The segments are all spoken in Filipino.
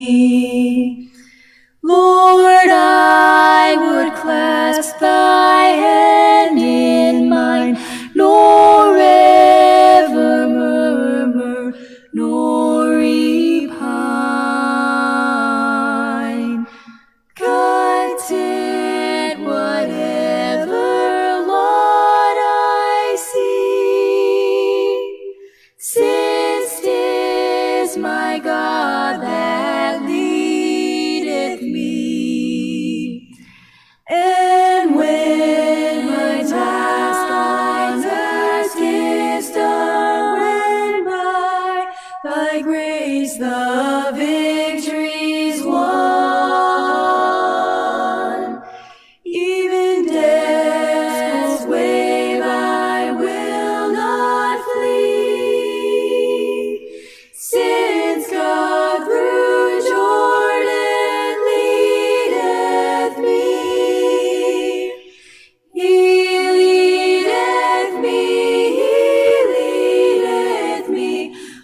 Lord, I would clasp thy hand in mine, nor ever murmur, nor repine. Content whatever lot I see, since 'tis my God that leadeth me. And when my task is done, when by thy grace the victory's won, even death's wave I will not flee, since God through Jordan leadeth me. He leadeth me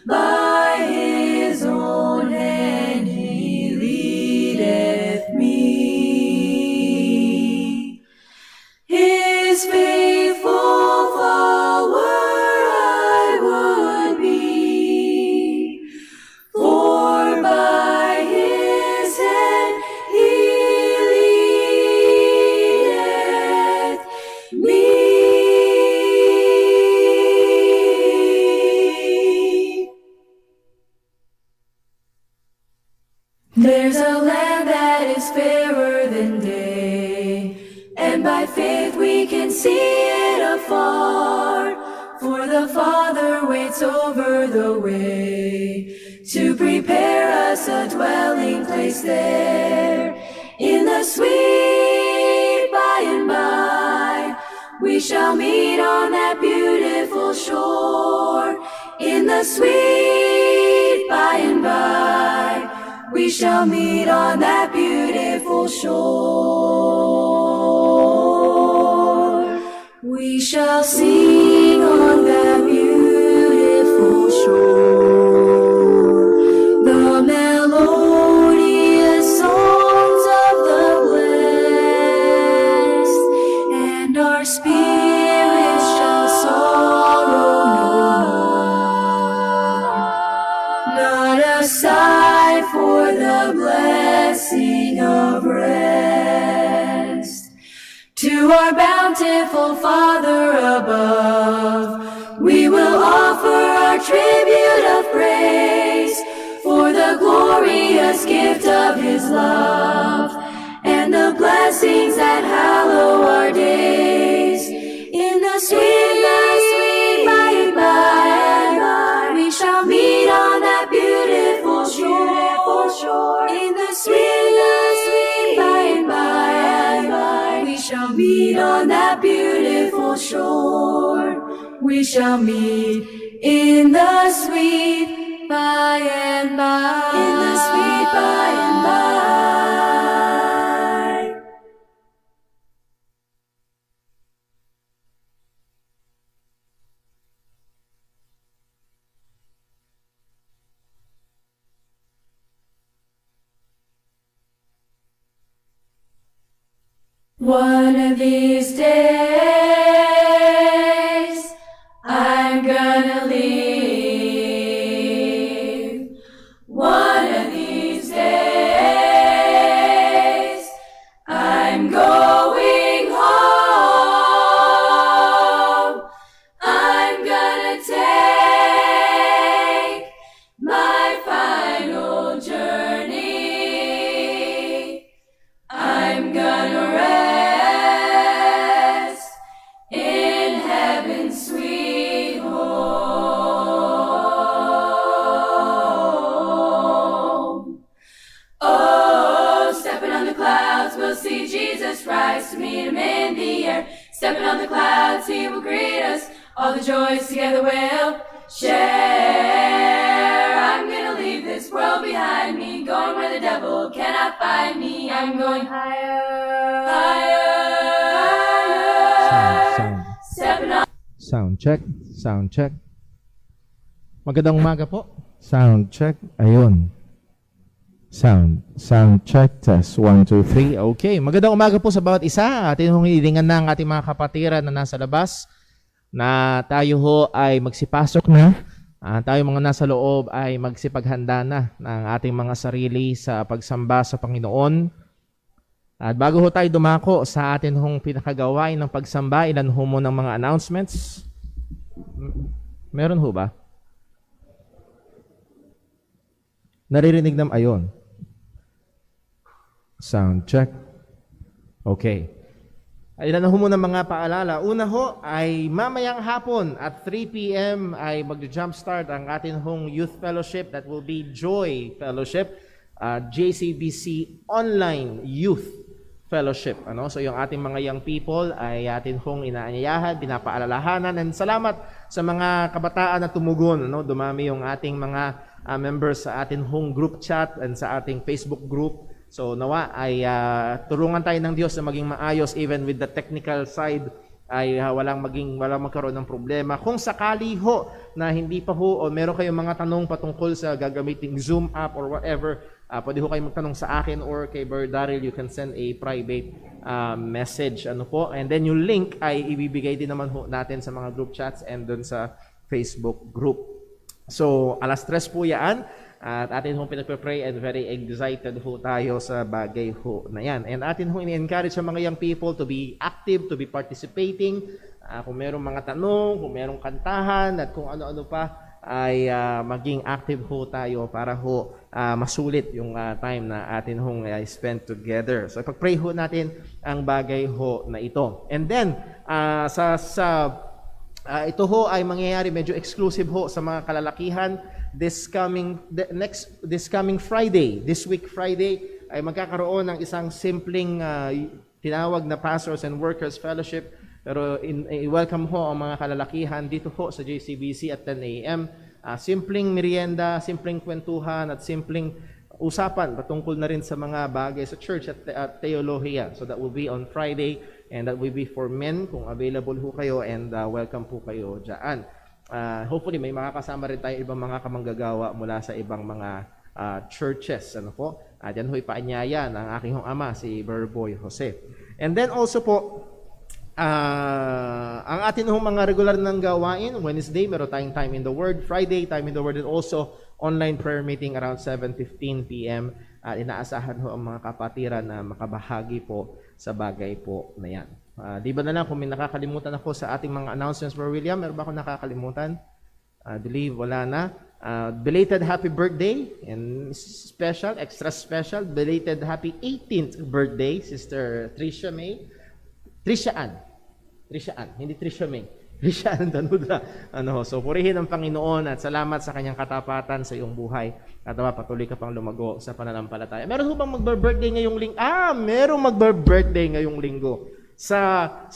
by his own hand, he leadeth me. His faithful follower I would be, for by his hand he leadeth me. There's a land that is fairer than day, and by faith we can see it afar, for the Father waits over the way to prepare us a dwelling place there. In the sweet by and by we shall meet on that beautiful shore. In the sweet by and by we shall meet on that beautiful shore. We shall sing on that beautiful shore the melodious songs of the blessed, and our spirits shall sorrow no more. Not a sigh for the blessing of rest. To our bountiful Father above, we will offer our tribute of praise for the glorious gift of his love and the blessings that hallow our days. In the sweet by and by, we shall meet on that beautiful shore. In the sweet by and by, we shall meet on that beautiful shore. We shall meet in the sweet by and by. In the sweet by and by. One of these days, I'm gonna leave. One of these days, I'm going home. I'm gonna take my final journey. I'm gonna rest in heaven's sweet home. Oh, stepping on the clouds, we'll see Jesus rise to meet him in the air. Stepping on the clouds, he will greet us. All the joys together we'll share. I'm gonna leave this world behind me, going where the devil cannot find me. I'm going higher, higher. Stepping on. Sound check, sound check. Magandang umaga po. Sound check. Ayun. Sound check. Test 1, 2, 3. Okay, magandang umaga po sa bawat isa. Atin hong hilingan na ang ating mga kapatiran na nasa labas na tayo ho ay magsipasok na. Tayo mga nasa loob ay magsipaghanda na ng ating mga sarili sa pagsamba sa Panginoon. At bago ho tayo dumako sa atin hong pinakagawain ng pagsamba, ilan ho mo ng mga announcements? Meron ho ba? Naririnig naman ayon. Sound check. Okay. Ilan na ho muna mga paalala. Una ho ay mamayang hapon at 3 p.m. ay mag-jumpstart ang atin hong youth fellowship that will be Joy Fellowship, JCBC Online Youth Fellowship. So yung ating mga young people ay atin hong inaanyayahan, pinapaalalahanan, and salamat sa mga kabataan na tumugon. Dumami yung ating mga members sa atin hong group chat and sa ating Facebook group. So nawa ay tulungan tayo ng Diyos na maging maayos even with the technical side ay walang magkaroon ng problema. Kung sakali ho na hindi pa ho o meron kayong mga tanong patungkol sa gagamiting Zoom app or whatever, pwede ho kayong magtanong sa akin or kay Brother Daryl. You can send a private message po. And then yung link ay ibibigay din naman ho natin sa mga group chats and dun sa Facebook group. So alas 3 po yan. At atin hong pinagpe-pray and very excited ho tayo sa bagay ho na yan. And atin hong ini-encourage sa mga young people to be active, to be participating. Kung merong mga tanong, kung merong kantahan, at kung ano-ano pa, ay maging active ho tayo para ho masulit yung time na atin hong spend together. So ipag-pray ho natin ang bagay ho na ito. And then, ito ho ay mangyayari medyo exclusive ho sa mga kalalakihan. This coming Friday, this week Friday, ay magkakaroon ng isang simpleng tinawag na Pastors and Workers Fellowship. Pero i-welcome ho ang mga kalalakihan dito ho sa JCBC at 10 a.m. Simpleng merienda, simpleng kwentuhan at simpleng usapan patungkol na rin sa mga bagay sa church at theologia. So that will be on Friday and that will be for men kung available ho kayo, and welcome po kayo dyan. Hopefully may makakasama rin tayo ibang mga kamanggagawa mula sa ibang mga churches. Diyan ho'y paanyaya ng aking hong ama, si Brother Boy Jose. And then also po, ang atin hong mga regular ng gawain, Wednesday, meron tayong Time in the Word. Friday, Time in the Word, and also online prayer meeting around 7:15 p.m. Inaasahan ho ang mga kapatiran na makabahagi po sa bagay po na yan. Di ba na lang kung may nakakalimutan ako sa ating mga announcements, Brother William? Meron ba ako nakakalimutan? I believe wala na. Belated happy birthday and special, extra special, belated happy 18th birthday, Sister Tricia May. Tricia Ann, hindi Tricia May. Tricia Ann Danuda. So purihin ang Panginoon at salamat sa kanyang katapatan sa iyong buhay. At patuloy ka pang lumago sa pananampalataya. Meron ho bang magbe-birthday ngayong linggo? Merong magbe-birthday ngayong linggo. Sa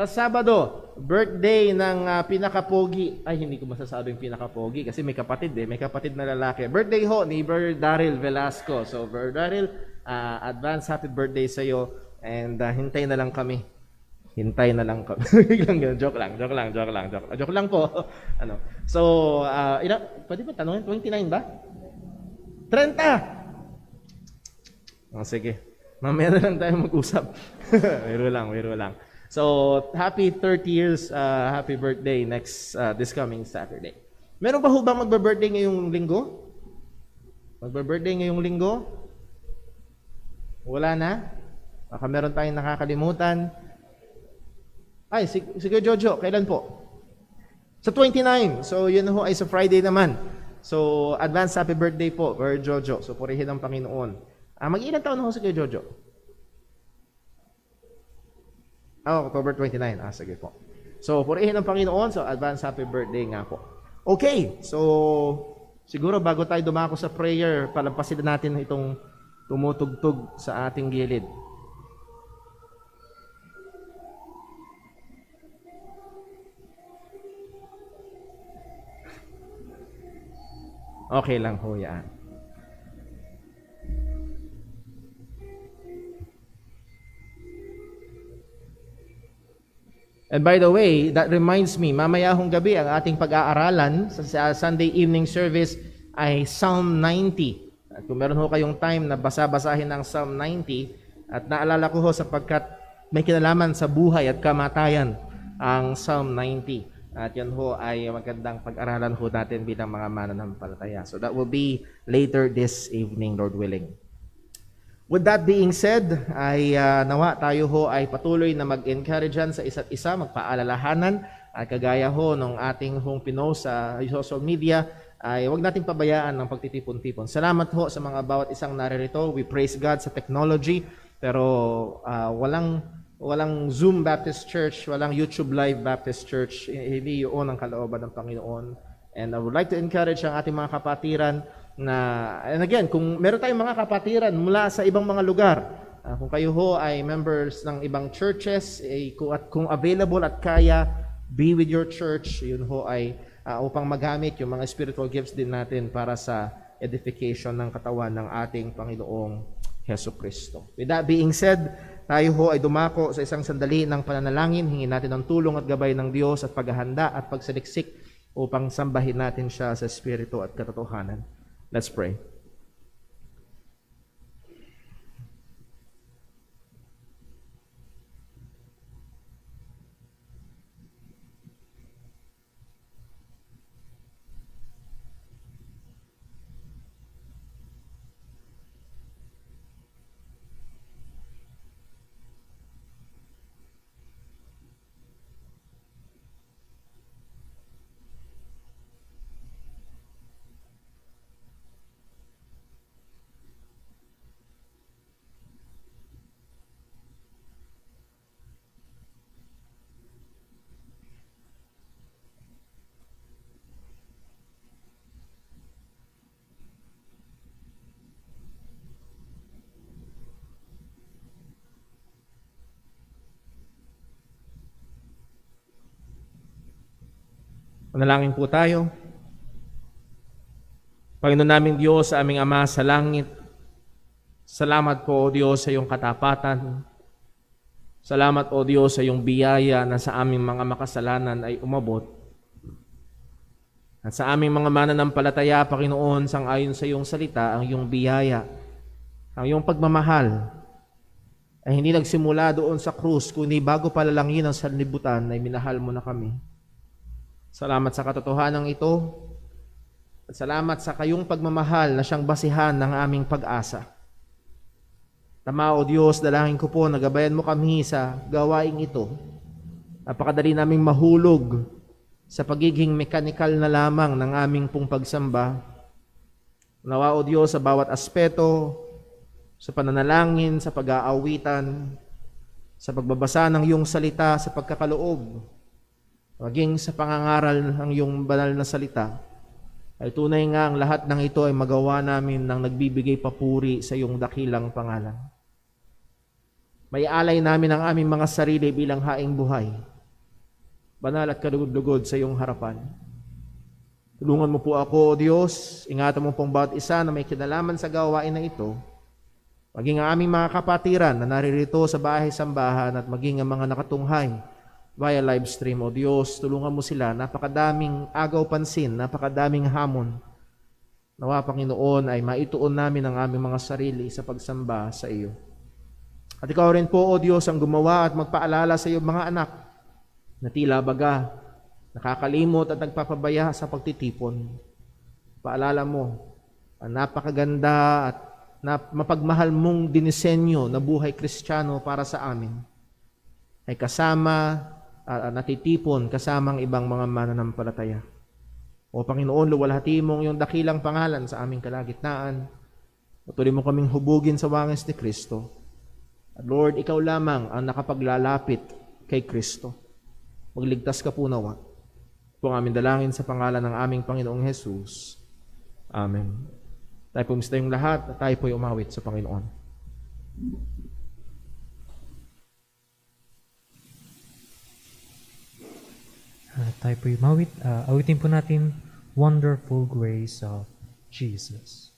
Sabado, birthday ng pinakapogi. Ay, hindi ko masasabing pinakapogi kasi may kapatid na lalaki. Birthday ho ni Brother Daryl Velasco. So, Brother Daryl, advance happy birthday sa iyo, and hintay na lang kami. Joke lang po. So, pwede ba tanongin? 29 ba? 30! Sige. Mamaya na lang tayo mag-usap. Wiro lang. So, happy 30 years, happy birthday this coming Saturday. Meron pa ho ba magbe-birthday ngayong linggo? Wala na? Baka meron tayong nakakalimutan. Ay, sige Jojo, kailan po? Sa 29. So, yun ho ay sa Friday naman. So, advance happy birthday po, Brother Jojo. So, purihin ang Panginoon. Mag-ilang taon na ho si Kuya Jojo? October 29. Sige po. So, purihin ang Panginoon. So, advance happy birthday nga po. Okay. So, siguro bago tayo dumako sa prayer, palampasin natin itong tumutugtog sa ating gilid. Okay lang ho yan. And by the way, that reminds me, mamaya hong gabi ang ating pag-aaralan sa Sunday evening service ay Psalm 90. kung meron ho kayong time na basa-basahin ng Psalm 90, at naalala ko ho sapagkat may kinalaman sa buhay at kamatayan ang Psalm 90. At yan ho ay magandang pag-aralan ho natin bilang mga mananampalataya. So that will be later this evening, Lord willing. With that being said, ay nawa tayo ho ay patuloy na mag-encouragean sa isa't isa, magpaalalahanan, at kagaya ho nung ating hong pinost sa social media, ay huwag nating pabayaan ng pagtitipon-tipon. Salamat ho sa mga bawat isang naririto. We praise God sa technology, pero walang Zoom Baptist Church, walang YouTube Live Baptist Church. Hindi yun ang kalooban ng Panginoon. And I would like to encourage ang ating mga kapatiran and again, kung meron tayong mga kapatiran mula sa ibang mga lugar, kung kayo ho ay members ng ibang churches, kung available at kaya, be with your church. Yun ho ay upang magamit yung mga spiritual gifts din natin para sa edification ng katawan ng ating Panginoong Hesus Kristo. With that being said, tayo ho ay dumako sa isang sandali ng pananalangin. Hingin natin ang tulong at gabay ng Diyos at paghahanda at pagsaliksik upang sambahin natin siya sa Espiritu at katotohanan. Let's pray. Manalangin po tayo. Panginoon naming Diyos, sa aming Ama sa langit, salamat po, O Diyos, sa iyong katapatan. Salamat, O Diyos, sa iyong biyaya na sa aming mga makasalanan ay umabot. At sa aming mga mananampalataya, Panginoon, sang-ayon sa iyong salita, ang iyong biyaya, ang iyong pagmamahal, ay hindi nagsimula doon sa krus, kundi bago palalangin ang sanlibutan, ay minahal mo na kami. Salamat sa katotohanan ito, at salamat sa kayong pagmamahal na siyang basihan ng aming pag-asa. Tama, O Diyos, dalangin ko po, nagabayan mo kami sa gawaing ito. Napakadali naming mahulog sa pagiging mekanikal na lamang ng aming pong pagsamba. Nawa, O Diyos, sa bawat aspeto, sa pananalangin, sa pag-aawitan, sa pagbabasa ng iyong salita, sa pagkakaloob, maging sa pangangaral ng iyong banal na salita, ay tunay nga ang lahat ng ito ay magawa namin ng nagbibigay papuri sa iyong dakilang pangalan. May alay namin ang aming mga sarili bilang haing buhay, banal at kalugod-lugod sa iyong harapan. Tulungan mo po ako, O Diyos, ingatan mo pong bawat isa na may kinalaman sa gawain na ito, maging ang aming mga kapatiran na naririto sa bahay-sambahan at maging ang mga nakatunghay via live stream. O Diyos, tulungan mo sila. Napakadaming agaw pansin, napakadaming hamon. Nawa, Panginoon, ay maituon namin ang aming mga sarili sa pagsamba sa iyo. At ikaw rin po, O Diyos, ang gumawa at magpaalala sa iyong mga anak na tila baga, nakakalimot at nagpapabaya sa pagtitipon. Paalala mo, ang napakaganda at mapagmahal mong dinisenyo na buhay Kristiyano para sa amin ay kasama natitipon kasamang ibang mga mananampalataya. O Panginoon, luwalhati mong yung dakilang pangalan sa aming kalagitnaan. Patuloy mo kaming hubugin sa wangis ni Kristo. At Lord, ikaw lamang ang nakapaglalapit kay Kristo. Magligtas ka po nawa. Ito ang aming dalangin sa pangalan ng aming Panginoong Hesus. Amen. Tayo po yung lahat at tayo po'y umawit sa Panginoon. Tayo po'y mawit. Awitin po natin Wonderful Grace of Jesus.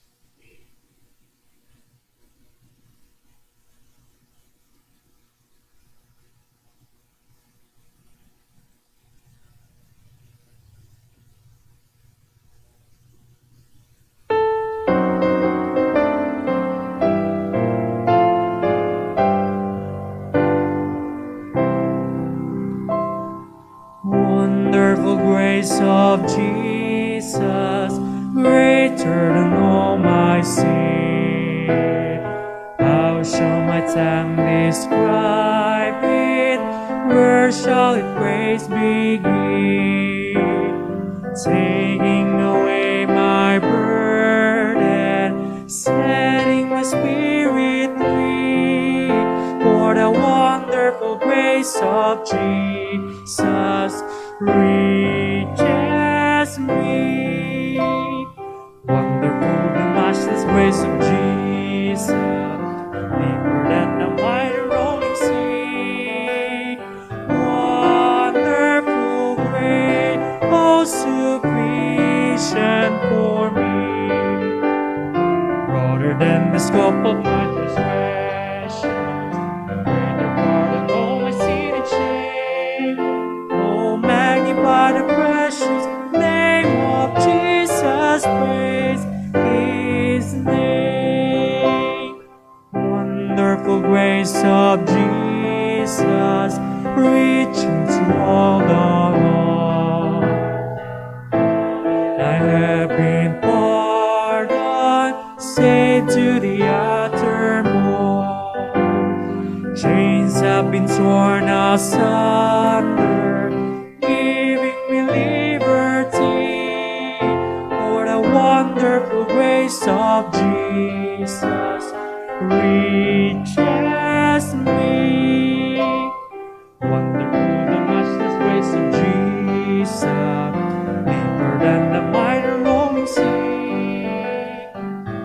tongue describe it, where shall its praise begin? Taking away my burden, setting my spirit free, for the wonderful grace of Jesus reaches me. Wonderful, the matchless grace of Jesus, deeper than the mighty rolling sea. Wonderful grace, oh sufficient for me. Broader than the scope of my transgressions, greater pardon all my sin and shame. Oh, magnify the precious name of Jesus, praise His name. Wonderful grace of Jesus, reaching to all the lost. I have been pardoned, saved to the uttermost. Chains have been torn asunder, giving me liberty. For the wonderful grace of Jesus reaches me. Wonderful, the matchless grace of Jesus, deeper than the mighty rolling sea.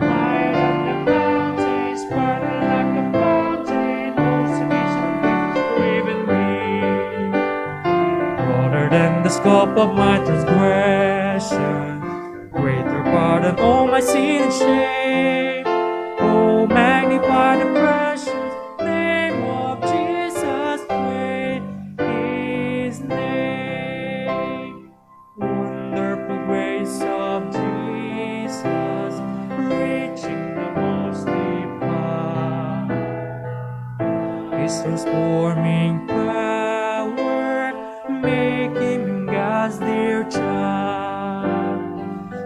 Higher than the mountains, farther like a fountain, all sufficient grace for even me. Broader than the scope of my transgression, greater pardon all my sin and shame. Oh, magnify the precious name of Jesus, praise His name. Wonderful grace of Jesus, reaching the most deep part. His transforming power, making God's dear child,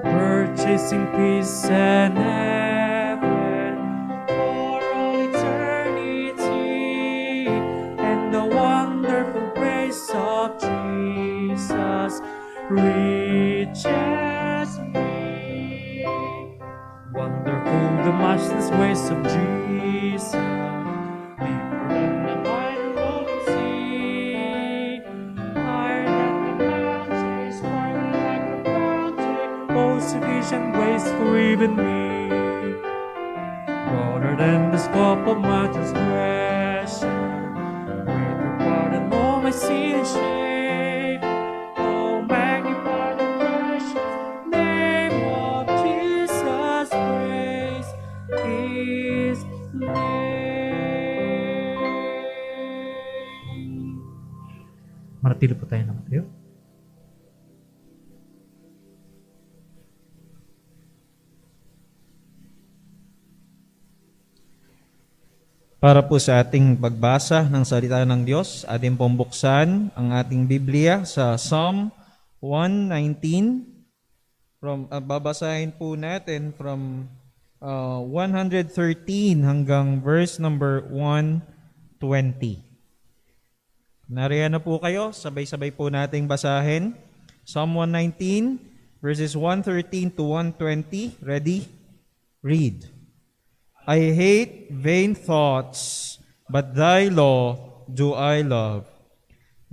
purchasing peace and heaven for all eternity. And the wonderful grace of Jesus reaches me. Wonderful, the matchless grace of Jesus, deeper than the mighty rolling sea. Higher than the mountains, farther like a fountain, oh sufficient grace for even me. Broader than the scope of my transgression, greater pardon all my sin and shame. Oh, magnify the precious name of Jesus, praise His name. Manatili po tayo ng tayo. Para po sa ating pagbasa ng salita ng Diyos, ating pong buksan ang ating Biblia sa Psalm 119. Babasahin po natin from 113 hanggang verse number 120. Nariyan na po kayo, sabay-sabay po nating basahin. Psalm 119, verses 113 to 120. Ready? Read. I hate vain thoughts, but thy law do I love.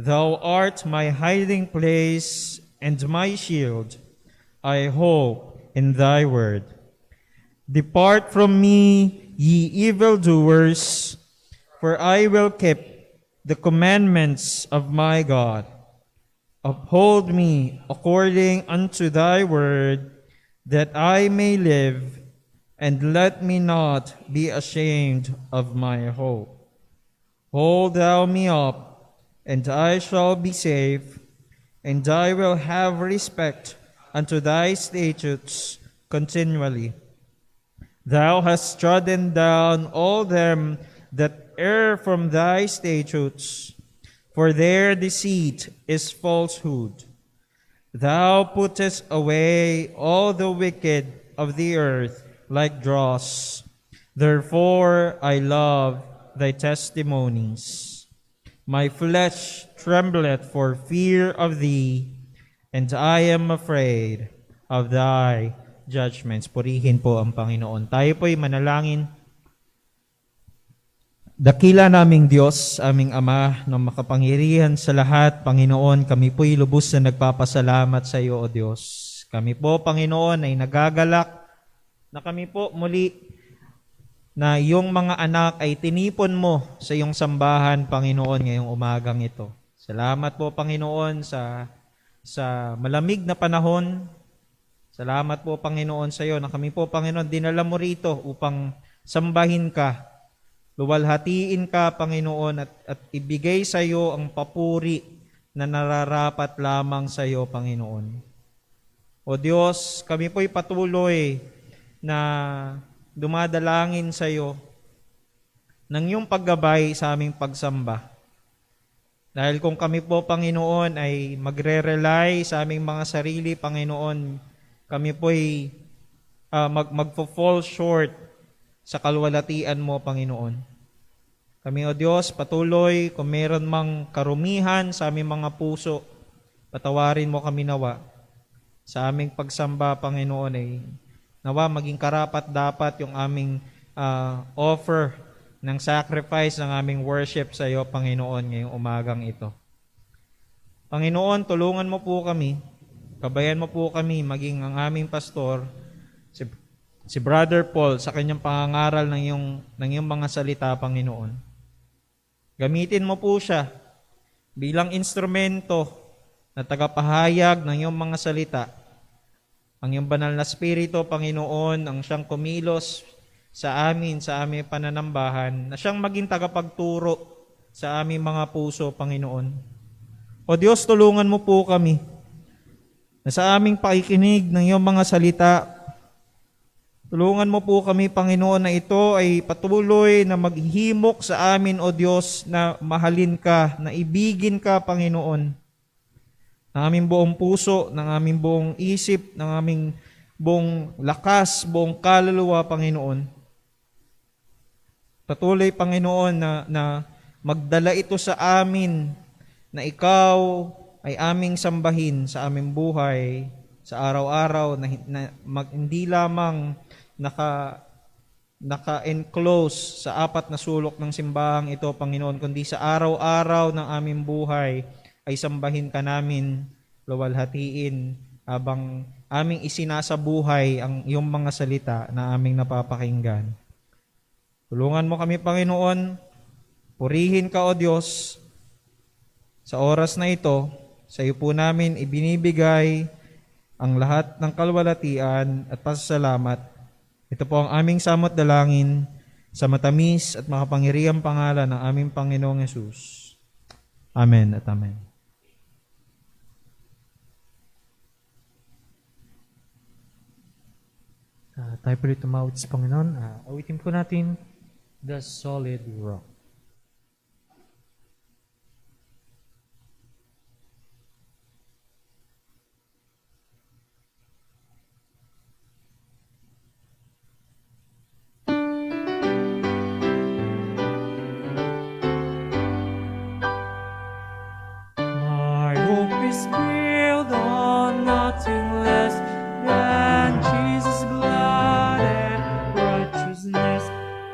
Thou art my hiding place and my shield. I hope in thy word. Depart from me, ye evildoers, for I will keep the commandments of my God. Uphold me according unto thy word, that I may live, and let me not be ashamed of my hope. Hold thou me up, and I shall be safe, and I will have respect unto thy statutes continually. Thou hast trodden down all them that err from thy statutes, for their deceit is falsehood. Thou puttest away all the wicked of the earth like dross. Therefore I love thy testimonies. My flesh trembleth for fear of thee, and I am afraid of thy judgments. Purihin po ang Panginoon. Tayo po'y manalangin. Dakila naming Diyos, aming Ama, na makapangyarihan sa lahat, Panginoon, kami po'y lubos na nagpapasalamat sa iyo, O Diyos. Kami po, Panginoon, ay nagagalak na kami po muli na iyong mga anak ay tinipon mo sa iyong sambahan, Panginoon, ngayong umagang ito. Salamat po, Panginoon, sa malamig na panahon. Salamat po, Panginoon, sa iyo na kami po, Panginoon, dinala mo rito upang sambahin ka. Luwalhatiin ka, Panginoon, at ibigay sa iyo ang papuri na nararapat lamang sa iyo, Panginoon. O Diyos, kami po'y patuloy na dumadalangin sa iyo ng iyong paggabay sa aming pagsamba. Dahil kung kami po, Panginoon, ay magre-rely sa aming mga sarili, Panginoon, kami po'y magpo-fall short sa kalwalatian mo, Panginoon. Kami, O Diyos, patuloy kung meron mang karumihan sa aming mga puso, patawarin mo kami nawa. Sa aming pagsamba, Panginoon, ay nawa maging karapat dapat yung aming offer ng sacrifice ng aming worship sa iyo, Panginoon, ngayong umagang ito. Panginoon, tulungan mo po kami, kabayan mo po kami, maging ang aming pastor, si Brother Paul, sa kanyang pangangaral ng iyong mga salita, Panginoon. Gamitin mo po siya bilang instrumento na tagapahayag ng iyong mga salita. Ang iyong banal na Espiritu, Panginoon, ang siyang kumilos sa aming pananambahan, na siyang maging tagapagturo sa aming mga puso, Panginoon. O Diyos, tulungan mo po kami na sa aming pakikinig ng iyong mga salita, tulungan mo po kami, Panginoon, na ito ay patuloy na maghimok sa amin, O Diyos, na mahalin ka, na ibigin ka, Panginoon, ng aming buong puso, ng aming buong isip, ng aming buong lakas, buong kaluluwa, Panginoon. Patuloy, Panginoon, na magdala ito sa amin, na ikaw ay aming sambahin sa aming buhay, sa araw-araw, na hindi lamang naka-enclose sa apat na sulok ng simbahang ito, Panginoon, kundi sa araw-araw ng aming buhay, ay sambahin ka namin, luwalhatiin, habang aming isinasabuhay ang iyong mga salita na aming napapakinggan. Tulungan mo kami, Panginoon, purihin ka, O Diyos, sa oras na ito, sa iyo po namin ibinibigay ang lahat ng kalwalatian at pasasalamat. Ito po ang aming samot dalangin sa matamis at makapangyarihang pangalan ng aming Panginoong Hesus. Amen at amen. Tayo po rin tumawid sa Panginoon. Awitin po natin, The Solid Rock. My hope is built on nothing less than Jesus' blood and righteousness.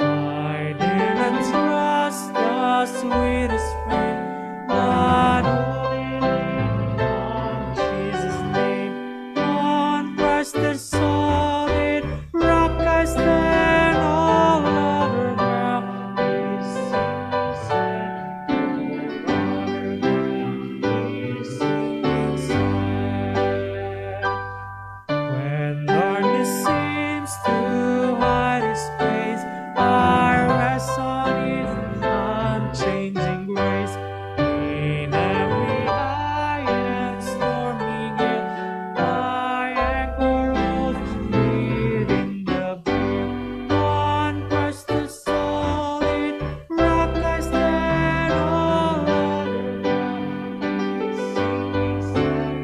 I dare not trust the sweetest friend, but only lean on Jesus' name. On Christ the solid rock I stand, all other ground is sinking sand. When darkness seems to hide His face, I rest on His unchanging grace. In every eye and stormy gale, my anchor holds within the veil. On Christ the solid rock I stand, all other ground is sinking sand.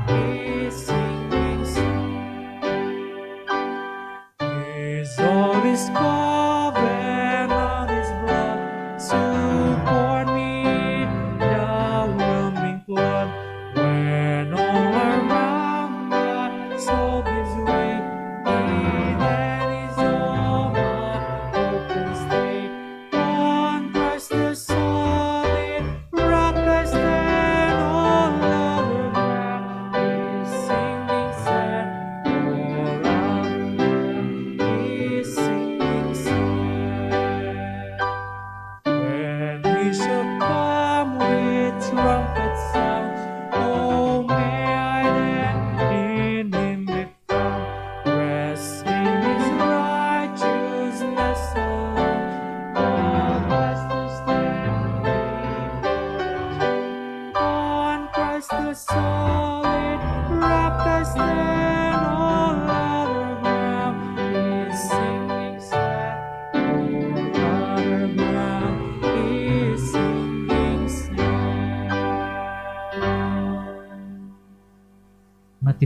Is sinking sand. His love is covered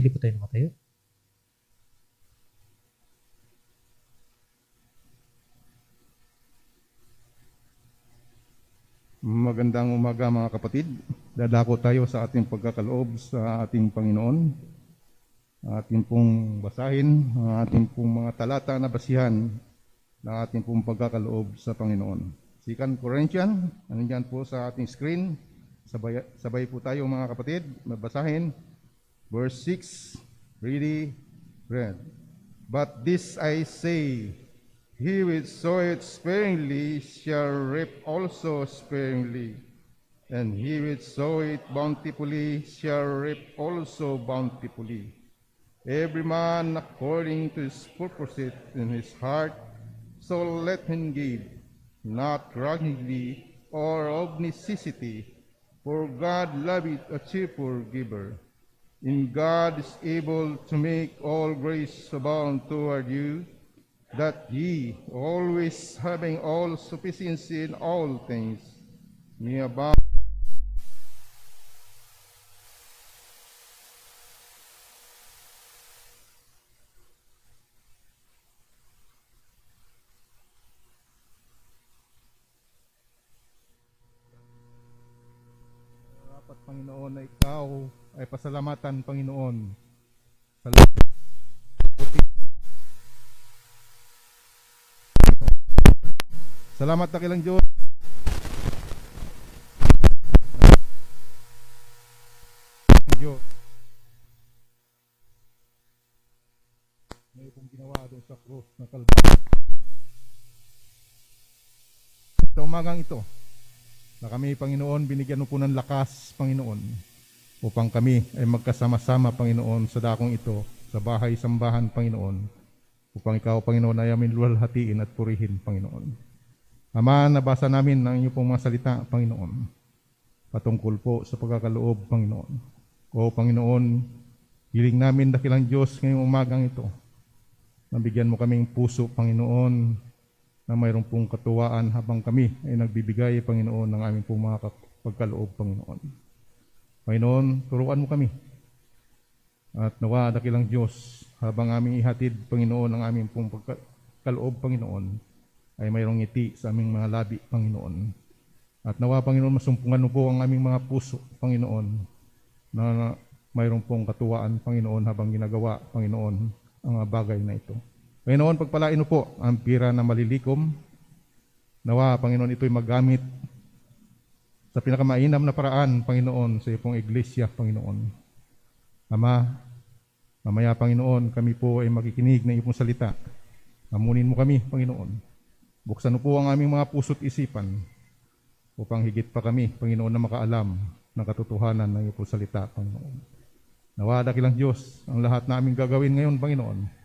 Pili po tayo makatayo. Magandang umaga mga kapatid. Dadako tayo sa ating pagkakaloob sa ating Panginoon. Ating pong basahin, ang ating pong mga talata na basihan ng ating pong pagkakaloob sa Panginoon. 2 Corinthians, nandiyan po sa ating screen. Sabay po tayo mga kapatid, mabasahin. Verse 6, ready, read. But this I say, he which soweth sparingly shall reap also sparingly, and he which soweth bountifully shall reap also bountifully. Every man according to his purpose in his heart, so let him give, not grudgingly or of necessity, for God loveth a cheerful giver. In God is able to make all grace abound toward you, that ye, always having all sufficiency in all things, may abound. Dapat, Panginoon, na ikaw ay pasalamatan, Panginoon. Salamat na kilang Diyos. Diyos. May pong ginawa doon sa krus na Kalbaryo. Sa umagang ito, na kami, Panginoon, binigyan mo po ng lakas, Panginoon, upang kami ay magkasama-sama, Panginoon, sa dakong ito, sa bahay-sambahan, Panginoon, upang ikaw, Panginoon, ay amin luwalhatiin at purihin, Panginoon. Ama, nabasa namin ang inyong pong mga salita, Panginoon, patungkol po sa pagkakaloob, Panginoon. O Panginoon, hiling namin dakilang Diyos ngayong umagang ito. Nabigyan mo kaming puso, Panginoon, na mayroong pong katuwaan habang kami ay nagbibigay, Panginoon, ng aming pong mga pagkaloob, Panginoon. Panginoon, turuan mo kami. At nawa dakilang Diyos, habang aming ihatid, Panginoon, ang aming pong pagkaloob, Panginoon, ay mayroong ngiti sa aming mga labi, Panginoon. At nawa, Panginoon, masumpungan mo po ang aming mga puso, Panginoon, na mayroong pong katuwaan, Panginoon, habang ginagawa, Panginoon, ang bagay na ito. Panginoon, pagpalain mo po ang pira na malilikom. Nawa, Panginoon, ito'y magamit sa pinakamainam na paraan, Panginoon, sa iyong iglesia, Panginoon. Ama, mamaya, Panginoon, kami po ay makikinig ng iyong salita. Amunin mo kami, Panginoon. Buksan mo po ang aming mga puso't isipan upang higit pa kami, Panginoon, na makaalam ng katotohanan ng iyong salita, Panginoon. Nawa, dakilang Diyos, ang lahat na aming gagawin ngayon, Panginoon,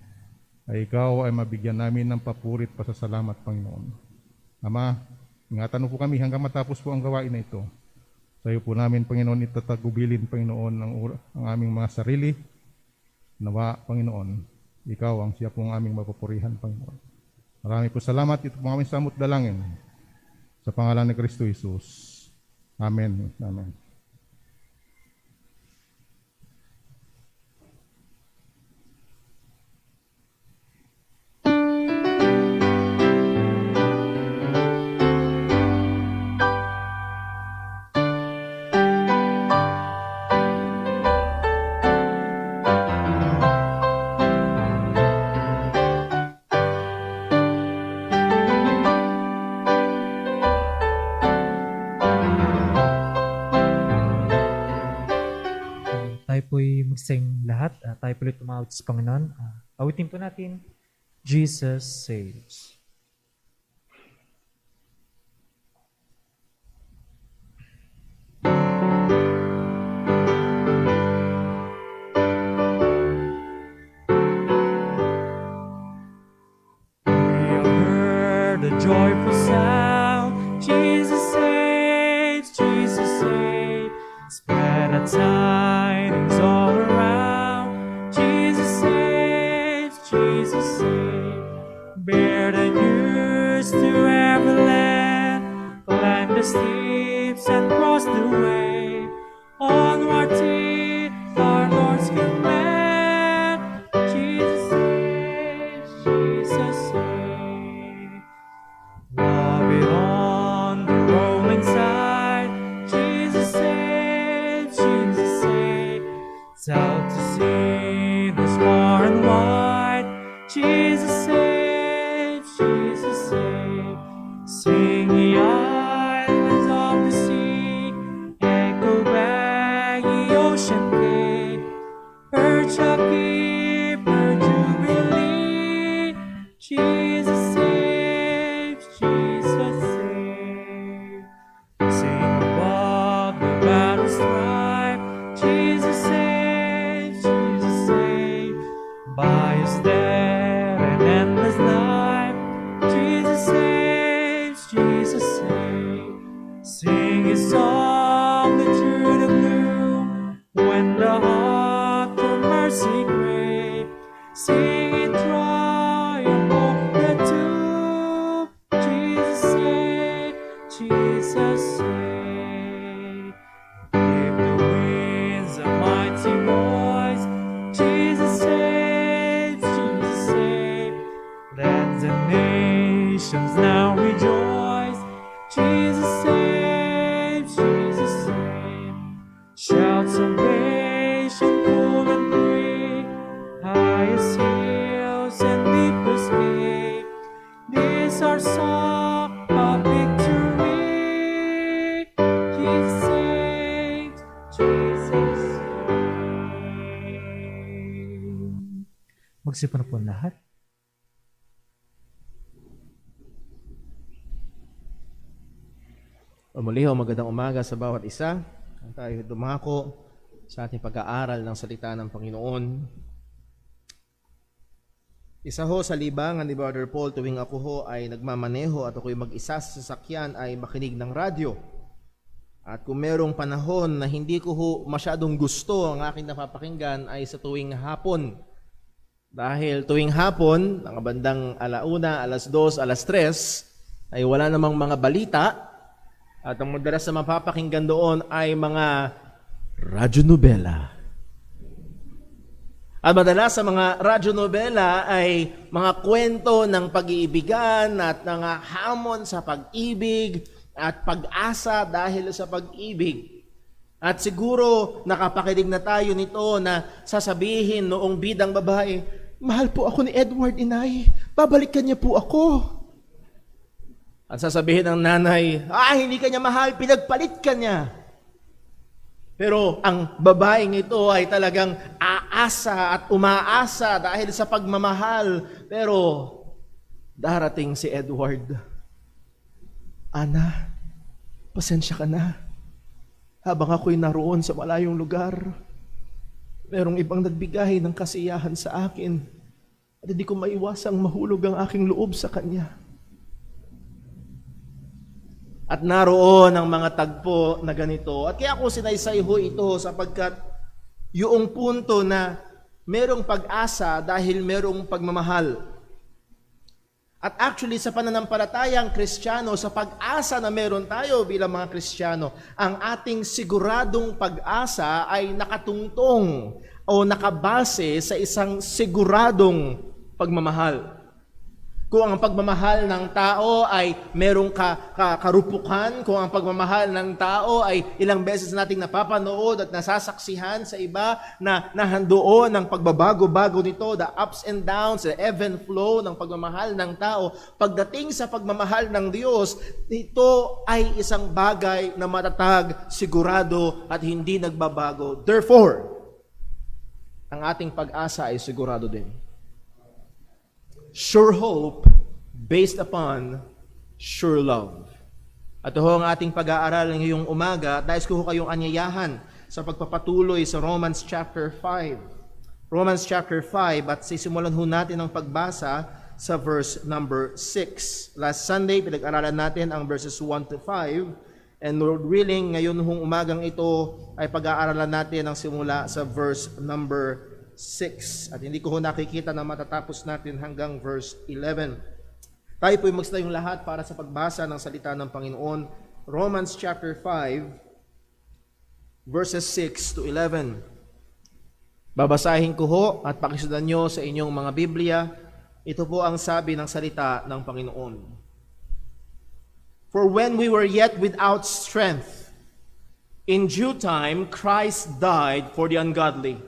ay ikaw ay mabigyan namin ng papurit pasasalamat, Panginoon. Ama, ingatan mo po kami hanggang matapos po ang gawain na ito. Sa iyo po namin, Panginoon, itatagubilin, Panginoon, ang aming mga sarili. Nawa, Panginoon, ikaw ang siya pong aming mapupurihan, Panginoon. Marami po salamat. Ito po aming samot dalangin. Sa pangalan ni Kristo Jesus. Amen. Amen. Tayo po'y magsing lahat. Tayo po'y tumawag sa Panginoon. Awitin po natin, Jesus Saves. We heard a joyful sound. Jesus saves, Jesus saves. Spread a tidings all around. Jesus saves, Jesus saves. Bear the news to every land. Climb the steeps and cross the way. Onward till our Lord's command. Jesus saved. Love it on the rolling side, Jesus saved, Jesus saved. It's out to sea, the far and wide, Jesus saved, Jesus saved. Sing ye islands of the sea, echo back ye ocean gate, birds shall keep her jubilee. Jesus saves, Jesus saves. Sing above the battle strife, Jesus saves, Jesus saves. By his death and endless life, Jesus saves, Jesus saves. Sing his song that through the gloom, when the heart for mercy crave, sing it triumph over the tomb. Jesus saved, Jesus saved. Give the winds a mighty voice, Jesus saved, Jesus saved. Let the nations now rejoice, Jesus saved, Jesus saved. Shout salvation full and free, highest hills and deepest cave. This our song of victory. Jesus saved, Jesus saved. Magsipan po lahat. O muli ho, magandang umaga sa bawat isa. Ang tayo dumako sa ating pag-aaral ng salita ng Panginoon. Isa ho sa libangan ni Brother Paul tuwing ako ho ay nagmamaneho at ako'y mag-isa sa sasakyan ay makinig ng radyo. At kung merong panahon na hindi ko ho masyadong gusto ang aking napapakinggan ay sa tuwing hapon. Dahil tuwing hapon, mga bandang 1:00, 2:00, 3:00, ay wala namang mga balita. At ang madalas na mapapakinggan doon ay mga radyo nobela. At madalas sa mga radyo nobela ay mga kwento ng pag-iibigan at mga hamon sa pag-ibig at pag-asa dahil sa pag-ibig. At siguro nakapakinig na tayo nito na sasabihin noong bidang babae, mahal po ako ni Edward, inay. Babalikan niya po ako. At sasabihin ng nanay, hindi ka niya mahal, pinagpalit ka niya. Pero ang babaeng ito ay talagang aasa at umaasa dahil sa pagmamahal. Pero darating si Edward. Ana, pasensya ka na. Habang ako'y naroon sa malayong lugar, merong ibang nagbigay ng kasiyahan sa akin at hindi ko maiwasang mahulog ang aking loob sa kanya. At naroon ang mga tagpo na ganito. At kaya ako sinaysay ho ito sapagkat yung punto na merong pag-asa dahil merong pagmamahal. At actually sa pananampalatayang Kristiyano, sa pag-asa na meron tayo bilang mga Kristiyano, ang ating siguradong pag-asa ay nakatungtong o nakabase sa isang siguradong pagmamahal. Kung ang pagmamahal ng tao ay merong karupukan, kung ang pagmamahal ng tao ay ilang beses nating napapanood at nasasaksihan sa iba na nahandoon ang pagbabago-bago nito, the ups and downs, the ebb and flow ng pagmamahal ng tao, pagdating sa pagmamahal ng Diyos, ito ay isang bagay na matatag, sigurado at hindi nagbabago. Therefore, ang ating pag-asa ay sigurado din. Sure hope based upon sure love. At ito ang ating pag-aaral ngayong umaga. Nais ko kayong anyayahan sa pagpapatuloy sa Romans chapter 5. Romans chapter 5 at sisimulan ho natin ang pagbasa sa verse number 6. Last Sunday, pinag-aralan natin ang verses 1 to 5. And Lord willing, ngayon hong umagang ito ay pag-aaralan natin ang simula sa verse number 6. At hindi ko ho nakikita na matatapos natin hanggang verse 11. Tayo po'y magstayong lahat para sa pagbasa ng salita ng Panginoon. Romans chapter 5, verses 6 to 11. Babasahin ko ho at pakisundan nyo sa inyong mga Biblia. Ito po ang sabi ng salita ng Panginoon. For when we were yet without strength, in due time Christ died for the ungodly.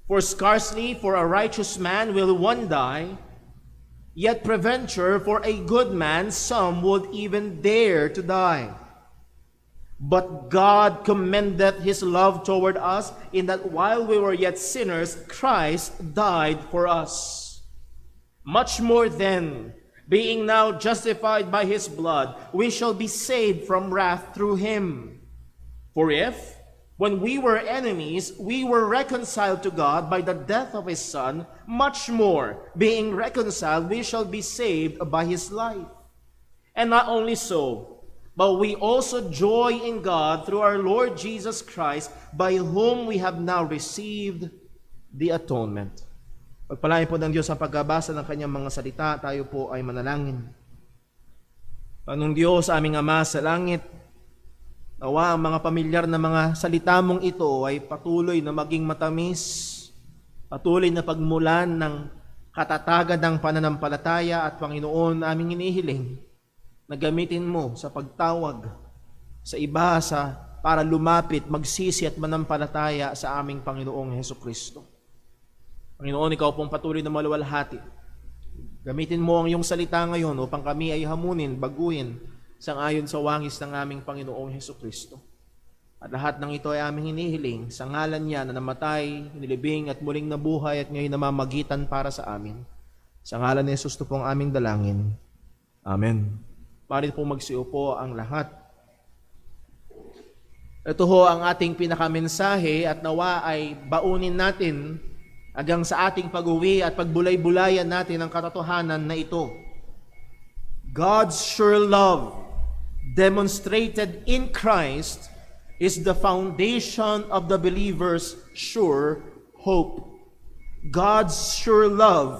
For scarcely for a righteous man will one die, yet peradventure for a good man some would even dare to die. But God commendeth his love toward us, in that while we were yet sinners, Christ died for us. Much more then, being now justified by his blood, we shall be saved from wrath through him. For if, when we were enemies, we were reconciled to God by the death of his Son, much more, being reconciled, we shall be saved by his life. And not only so, but we also joy in God through our Lord Jesus Christ, by whom we have now received the atonement. Pagpalain po ng Diyos ang pagkabasa ng kanyang mga salita, tayo po ay manalangin. Panginoong Diyos, aming Ama sa langit, nawa ang mga pamilyar na mga salita mong ito ay patuloy na maging matamis, patuloy na pagmulan ng katatagan ng pananampalataya at Panginoon, aming inihiling na gamitin mo sa pagtawag sa iba para lumapit, magsisi at manampalataya sa aming Panginoong Hesukristo. Panginoon, ikaw pong patuloy na maluwalhati. Gamitin mo ang iyong salita ngayon upang kami ay hamunin, baguhin, sangayon sa wangis ng aming Panginoong Hesukristo. At lahat ng ito ay aming hinihiling sa ngalan niya na namatay, nilibing at muling nabuhay at ngayon namamagitan para sa amin. Sa ngalan ni Jesus to pong aming dalangin. Amen. Maaari pong magsiupo ang lahat. Ito ho ang ating pinakamensahe at nawa ay baunin natin hanggang sa ating pag-uwi at pagbulay-bulayan natin ang katotohanan na ito. God's sure love demonstrated in Christ is the foundation of the believer's sure hope. God's sure love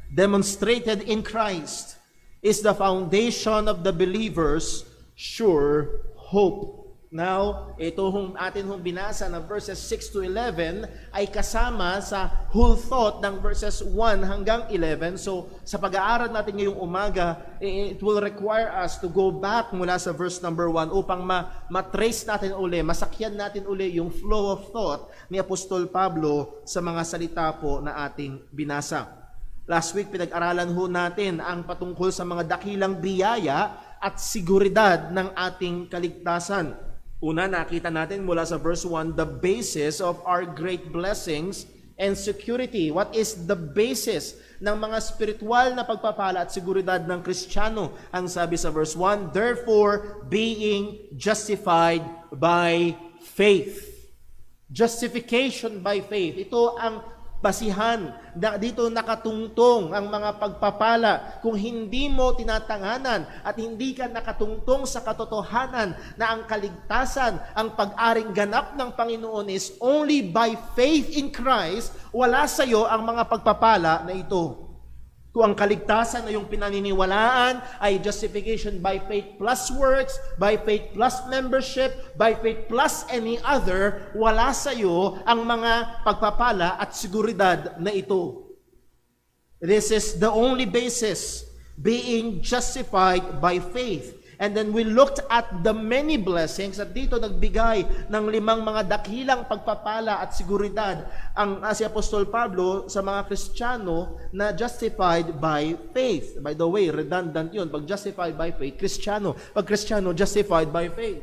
demonstrated in Christ is the foundation of the believer's sure hope. Now, ito atin binasa na verses 6 to 11 ay kasama sa whole thought ng verses 1 hanggang 11. So, sa pag-aaral natin ngayong umaga, it will require us to go back mula sa verse number 1 upang matrace natin uli, masakyan natin uli yung flow of thought ni Apostol Pablo sa mga salita po na ating binasa. Last week, pinag-aralan ho natin ang patungkol sa mga dakilang biyaya at seguridad ng ating kaligtasan. Una, nakita natin mula sa verse 1, the basis of our great blessings and security. What is the basis ng mga spiritual na pagpapala at seguridad ng Kristiyano? Ang sabi sa verse 1, therefore, being justified by faith. Justification by faith. Ito ang basihan na dito nakatungtong ang mga pagpapala. Kung hindi mo tinatanganan at hindi ka nakatungtong sa katotohanan na ang kaligtasan, ang pag-aring ganap ng Panginoon is only by faith in Christ, wala sa iyo ang mga pagpapala na ito. Kung ang kaligtasan na yung pinaniniwalaan ay justification by faith plus works, by faith plus membership, by faith plus any other, wala sa iyo ang mga pagpapala at seguridad na ito. This is the only basis, being justified by faith. And then we looked at the many blessings at dito nagbigay ng 5 mga dakilang pagpapala at seguridad ang si Apostol Pablo sa mga Kristiyano na justified by faith. By the way, redundant yun. Pag justified by faith, Kristiyano. Pag Kristiyano, justified by faith.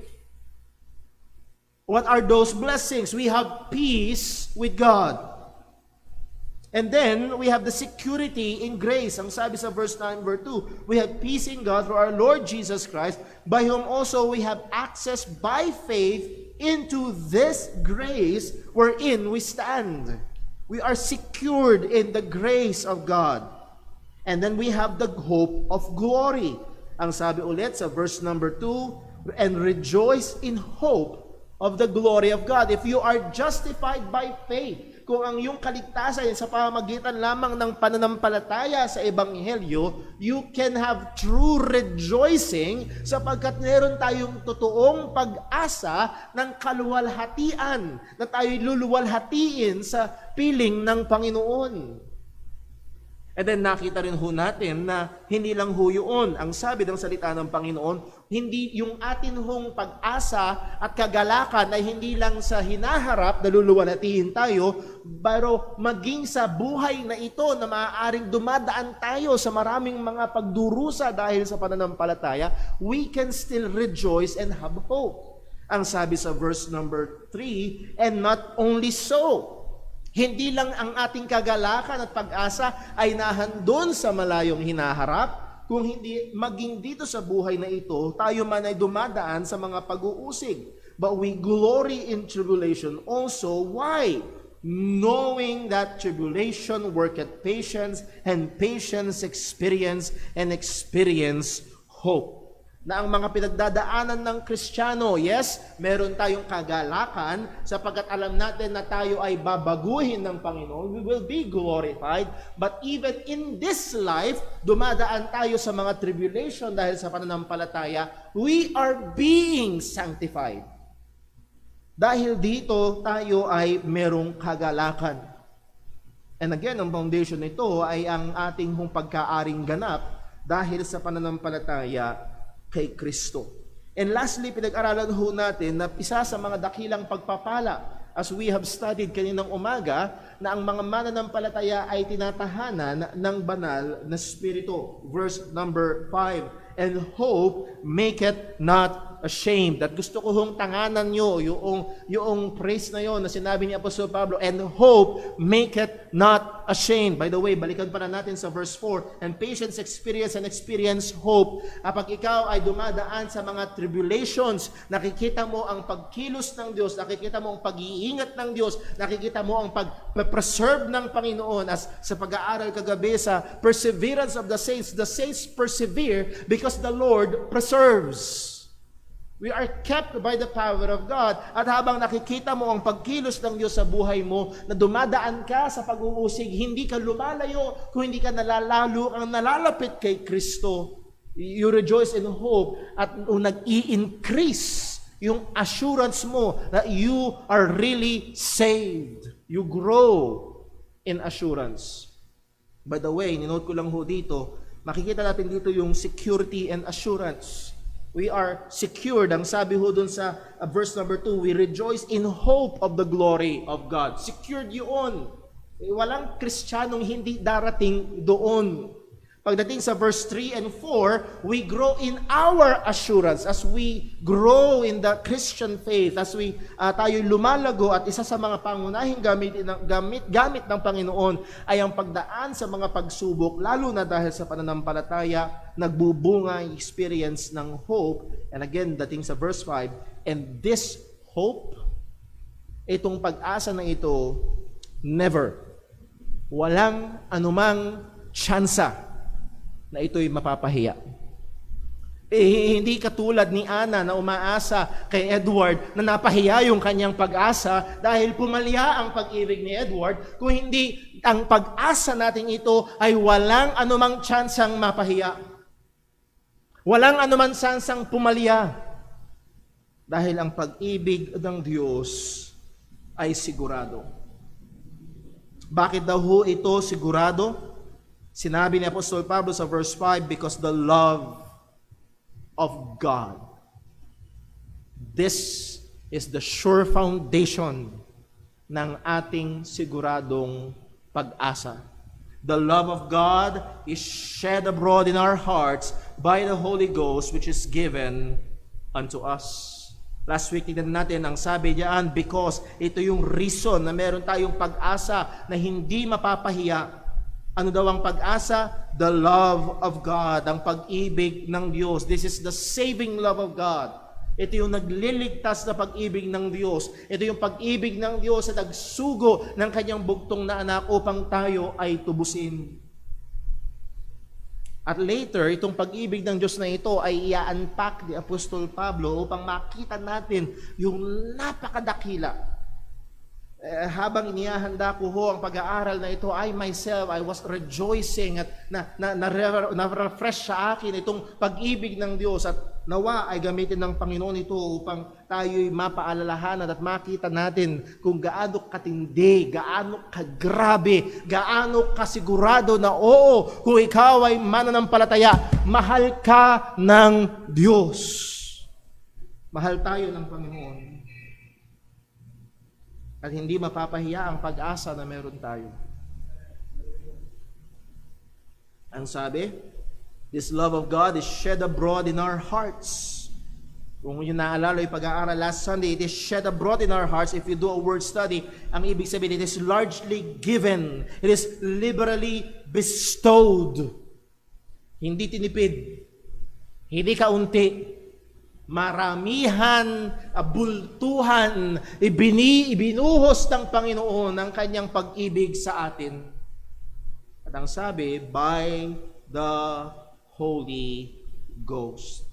What are those blessings? We have peace with God. And then, we have the security in grace. Ang sabi sa verse 9, verse 2, we have peace in God through our Lord Jesus Christ, by whom also we have access by faith into this grace wherein we stand. We are secured in the grace of God. And then we have the hope of glory. Ang sabi ulit sa verse number 2, and rejoice in hope of the glory of God. If you are justified by faith, kung ang iyong kaligtasan sa pamamagitan lamang ng pananampalataya sa Ebanghelyo, you can have true rejoicing sapagkat meron tayong totoong pag-asa ng kaluwalhatian na tayo'y luluwalhatiin sa piling ng Panginoon. And then nakita rin ho natin na hindi lang ho yun. Ang sabi ng salita ng Panginoon, hindi yung atin hong pag-asa at kagalakan ay hindi lang sa hinaharap, naluluwalhatihin tayo, pero maging sa buhay na ito na maaaring dumadaan tayo sa maraming mga pagdurusa dahil sa pananampalataya, we can still rejoice and have hope. Ang sabi sa verse number 3, and not only so, hindi lang ang ating kagalakan at pag-asa ay nahandon sa malayong hinaharap, kung hindi maging dito sa buhay na ito, tayo man ay dumadaan sa mga pag-uusig. But we glory in tribulation also. Why? Knowing that tribulation worketh patience, and patience experience, and experience hope. Na ang mga pinagdadaanan ng Kristiyano, yes, meron tayong kagalakan sapagkat alam natin na tayo ay babaguhin ng Panginoon. We will be glorified. But even in this life, dumadaan tayo sa mga tribulation dahil sa pananampalataya, we are being sanctified. Dahil dito, tayo ay merong kagalakan. And again, ang foundation nito ay ang ating pagkaaring ganap dahil sa pananampalataya kay Kristo. And lastly, pinag-aralan ho natin na isa sa mga dakilang pagpapala as we have studied kaninang umaga na ang mga mananampalataya ay tinatahanan ng banal na Espiritu. Verse number 5, and hope maketh not ashamed. At gusto ko hong tanganan nyo yung praise na yon na sinabi ni Apostol Pablo, and hope maketh not ashamed. By the way, balikan pa na natin sa verse 4, and patience experience and experience hope. Kapag ikaw ay dumadaan sa mga tribulations, nakikita mo ang pagkilos ng Diyos, nakikita mo ang pag-iingat ng Diyos, nakikita mo ang pag-preserve ng Panginoon. As sa pag-aaral kagabi sa perseverance of the saints persevere because the Lord preserves. We are kept by the power of God. At habang nakikita mo ang pagkilos ng Diyos sa buhay mo, na dumadaan ka sa pag-uusig, hindi ka lumalayo, kung hindi ka nalalalo, ang nalalapit kay Kristo, you rejoice in hope at nag-i-increase yung assurance mo that you are really saved. You grow in assurance. By the way, ninote ko lang ho dito, makikita natin dito yung security and assurance. We are secured. Ang sabi ho dun sa verse number 2, we rejoice in hope of the glory of God. Secured yun. Walang Kristiyanong hindi darating doon. Pagdating sa verse 3 and 4, we grow in our assurance as we grow in the Christian faith, as we tayo lumalago, at isa sa mga pangunahing gamit ng Panginoon ay ang pagdaan sa mga pagsubok, lalo na dahil sa pananampalataya, nagbubunga yung experience ng hope. And again, dating sa verse 5, and this hope, itong pag-asa na ito, never, walang anumang tsansa na ito'y mapapahiya. Hindi katulad ni Ana na umaasa kay Edward na napahiya yung kanyang pag-asa dahil pumalya ang pag-ibig ni Edward, kung hindi ang pag-asa natin ito ay walang anumang tsansang mapahiya. Walang anumang tsansang pumalya dahil ang pag-ibig ng Diyos ay sigurado. Bakit daw ho ito sigurado? Sinabi ni Apostol Pablo sa verse 5, because the love of God. This is the sure foundation ng ating siguradong pag-asa. The love of God is shed abroad in our hearts by the Holy Ghost, which is given unto us. Last week, tignan natin ang sabi diyan, because ito yung reason na meron tayong pag-asa na hindi mapapahiya. Ano daw ang pag-asa? The love of God, ang pag-ibig ng Diyos. This is the saving love of God. Ito yung nagliligtas na pag-ibig ng Diyos. Ito yung pag-ibig ng Diyos na nagsugo ng kanyang bugtong na anak upang tayo ay tubusin. At later, itong pag-ibig ng Diyos na ito ay i-unpack ni Apostol Pablo upang makita natin yung napakadakila Habang inihahanda ko ho ang pag-aaral na ito, I myself, I was rejoicing at na-refresh sa akin itong pag-ibig ng Diyos at nawa ay gamitin ng Panginoon ito upang tayo'y mapaalalahanan at makita natin kung gaano katindi, gaano kagrabe, gaano kasigurado na oo, kung ikaw ay mananampalataya, mahal ka ng Diyos. Mahal tayo ng Panginoon. At hindi mapapahiya ang pag-asa na meron tayo. Ang sabi, this love of God is shed abroad in our hearts. Kung yun naalala yung pag-aaral last Sunday, it is shed abroad in our hearts. If you do a word study, ang ibig sabihin, it is largely given. It is liberally bestowed. Hindi tinipid. Hindi kaunti. Maramihan, abultuhan, ibinuhos ng Panginoon ang kanyang pag-ibig sa atin. At ang sabi, by the Holy Ghost.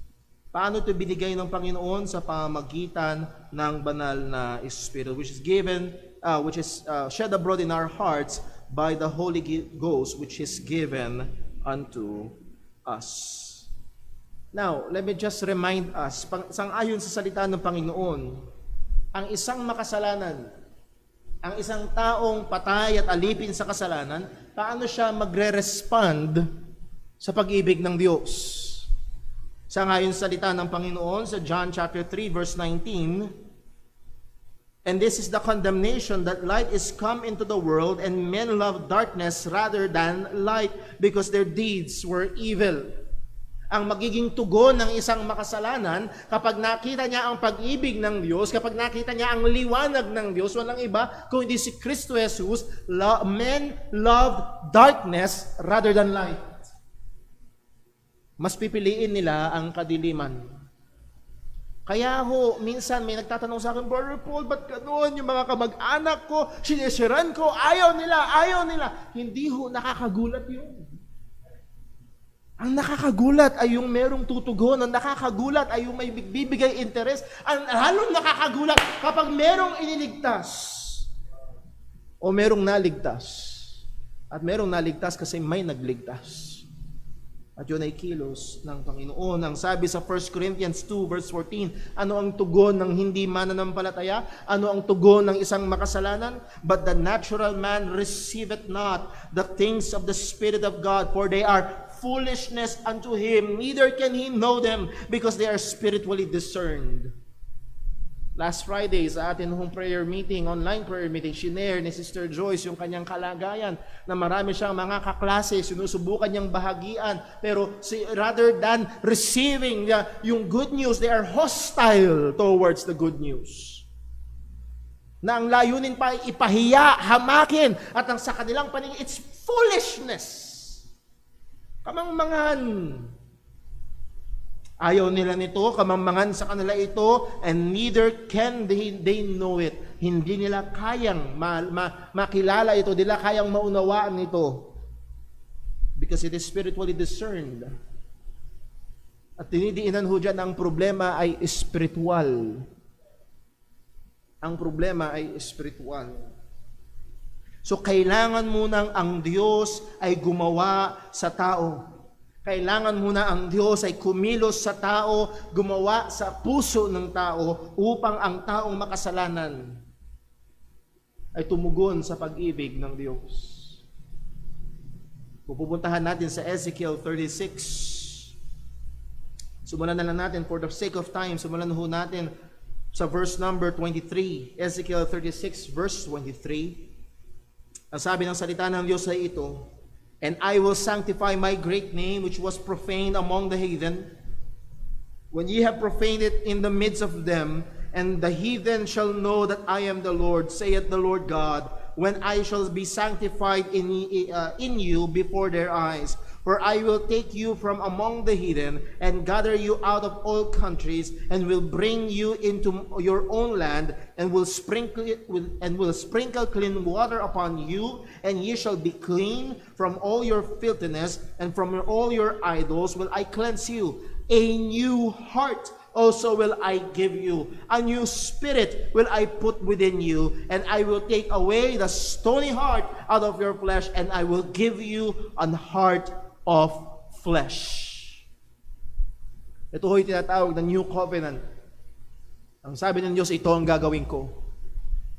Paano ito binigay ng Panginoon? Sa pamamagitan ng banal na Espiritu, which is shed abroad in our hearts by the Holy Ghost, which is given unto us. Now, let me just remind us, sang-ayon sa salita ng Panginoon, ang isang makasalanan, ang isang taong patay at alipin sa kasalanan, paano siya magre-respond sa pag-ibig ng Diyos? Sang-ayon sa salita ng Panginoon sa John chapter 3 verse 19, and this is the condemnation that light is come into the world and men love darkness rather than light because their deeds were evil. Ang magiging tugon ng isang makasalanan kapag nakita niya ang pag-ibig ng Diyos, kapag nakita niya ang liwanag ng Diyos, walang iba kundi si Kristo Jesus, men loved darkness rather than light. Mas pipiliin nila ang kadiliman. Kaya ho, minsan may nagtatanong sa akin, Brother Paul, ba't ganoon? Yung mga kamag-anak ko, sinisiran ko, ayaw nila. Hindi ho, nakakagulat yun. Ang nakakagulat ay yung merong tutugon. Ang nakakagulat ay yung may bibigay interest. Ang halong nakakagulat kapag merong iniligtas o merong naligtas. At merong naligtas kasi may nagligtas. At yun ay kilos ng Panginoon. Ang sabi sa 1 Corinthians 2 verse 14, ano ang tugon ng hindi mananampalataya? Ano ang tugon ng isang makasalanan? But the natural man receiveth not the things of the Spirit of God, for they are foolishness unto him, neither can he know them, because they are spiritually discerned. Last Friday, sa atin hong prayer meeting, online prayer meeting, shinare ni Sister Joyce yung kanyang kalagayan na marami siyang mga kaklase, sinusubukan niyang bahagian, pero rather than receiving yung good news, they are hostile towards the good news. Na ang layunin pa ay ipahiya, hamakin, at ang sa kanilang paningin, it's foolishness. Kamangmangan. Ayaw nila nito, kamangmangan sa kanila ito, and neither can they know it. Hindi nila kayang makilala ito, hindi nila kayang maunawaan ito. Because it is spiritually discerned. At tinidiinan ho dyan, ang problema ay spiritual. Ang problema ay spiritual. So, kailangan munang ang Diyos ay gumawa sa tao. Kailangan muna ang Diyos ay kumilos sa tao, gumawa sa puso ng tao upang ang taong makasalanan ay tumugon sa pag-ibig ng Diyos. Pupuntahan natin sa Ezekiel 36. Simulan na lang natin, for the sake of time, simulan ho natin sa verse number 23. Ezekiel 36 verse 23. Ang sabi ng salita ng Diyos ay ito, and I will sanctify my great name which was profaned among the heathen, when ye have profaned it in the midst of them, and the heathen shall know that I am the Lord, saith the Lord God, when I shall be sanctified in you before their eyes. For I will take you from among the heathen, and gather you out of all countries, and will bring you into your own land, and will sprinkle clean water upon you, and ye shall be clean from all your filthiness, and from all your idols will I cleanse you. A new heart also will I give you. A new spirit will I put within you, and I will take away the stony heart out of your flesh, and I will give you an heart of flesh. Ito ho'y tinatawag na New Covenant. Ang sabi ng Diyos, ito ang gagawin ko.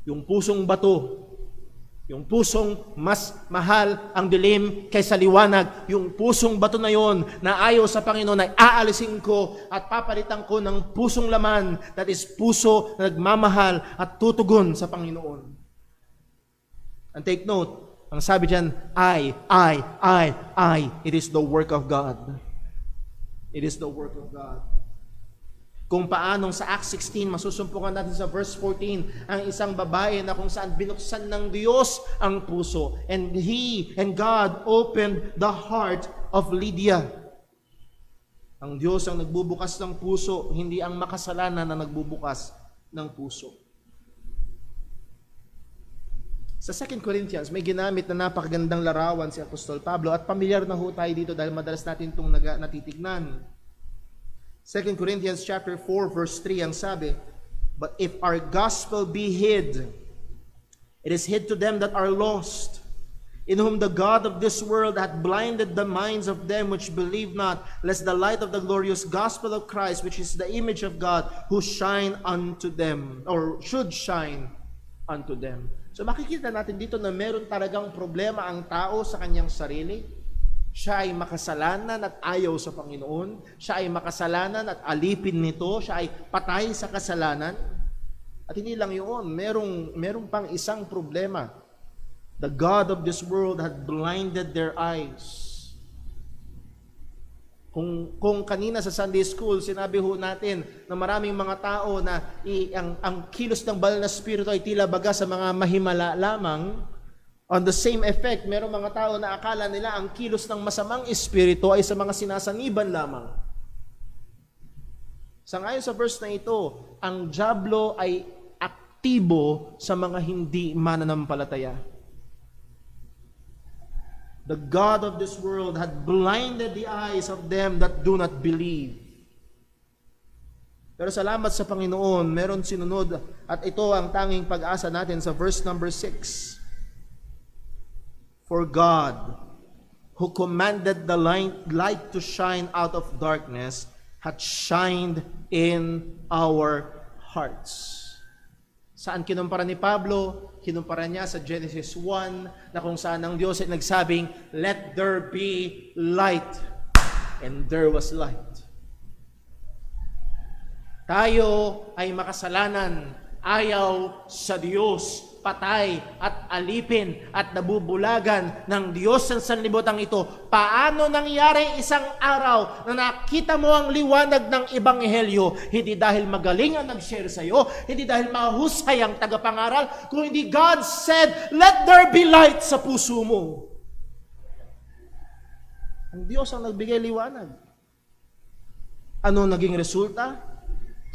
Yung pusong bato, yung pusong mas mahal ang dilim kaysa liwanag, yung pusong bato na yon na ayaw sa Panginoon ay aalisin ko at papalitan ko ng pusong laman, that is puso na nagmamahal at tutugon sa Panginoon. And take note, ang sabi diyan, I. It is the work of God. It is the work of God. Kung paanong sa Acts 16, masusumpungan natin sa verse 14, ang isang babae na kung saan binuksan ng Diyos ang puso. And God opened the heart of Lydia. Ang Diyos ang nagbubukas ng puso, hindi ang makasalanan na nagbubukas ng puso. Sa 2 Corinthians, may ginamit na napakagandang larawan si Apostol Pablo at pamilyar na ho tayo dito dahil madalas natin itong natitignan. 2 Corinthians chapter 4 verse 3 ang sabi, but if our gospel be hid, it is hid to them that are lost, in whom the God of this world hath blinded the minds of them which believe not, lest the light of the glorious gospel of Christ, which is the image of God, who shine unto them, or should shine unto them. So makikita natin dito na meron talagang problema ang tao sa kanyang sarili. Siya ay makasalanan at ayaw sa Panginoon. Siya ay makasalanan at alipin nito. Siya ay patay sa kasalanan. At hindi lang yun, merong pang isang problema. The God of this world had blinded their eyes. Kung kanina sa Sunday School, sinabi ho natin na maraming mga tao na ang kilos ng banal na Espiritu ay tila baga sa mga mahimala lamang. On the same effect, merong mga tao na akala nila ang kilos ng masamang espiritu ay sa mga sinasaniban lamang. Sangayon sa verse na ito, ang dyablo ay aktibo sa mga hindi mananampalataya. The God of this world had blinded the eyes of them that do not believe. Pero salamat sa Panginoon, meron sinunod at ito ang tanging pag-asa natin sa verse number 6. For God, who commanded the light to shine out of darkness, hath shined in our hearts. Saan kinumpara ni Pablo? Kinumpara niya sa Genesis 1, na kung saan ang Diyos ay nagsabing, let there be light. And there was light. Tayo ay makasalanan, ayaw sa Diyos, patay at alipin at nabubulagan ng Diyos ng sanlibutan ito. Paano nangyari isang araw na nakita mo ang liwanag ng Ebanghelyo? Hindi dahil magaling ang nag-share sa iyo, hindi dahil mahusay ang tagapangaral, kung hindi God said, let there be light sa puso mo. Ang Diyos ang nagbigay liwanag. Ano naging resulta?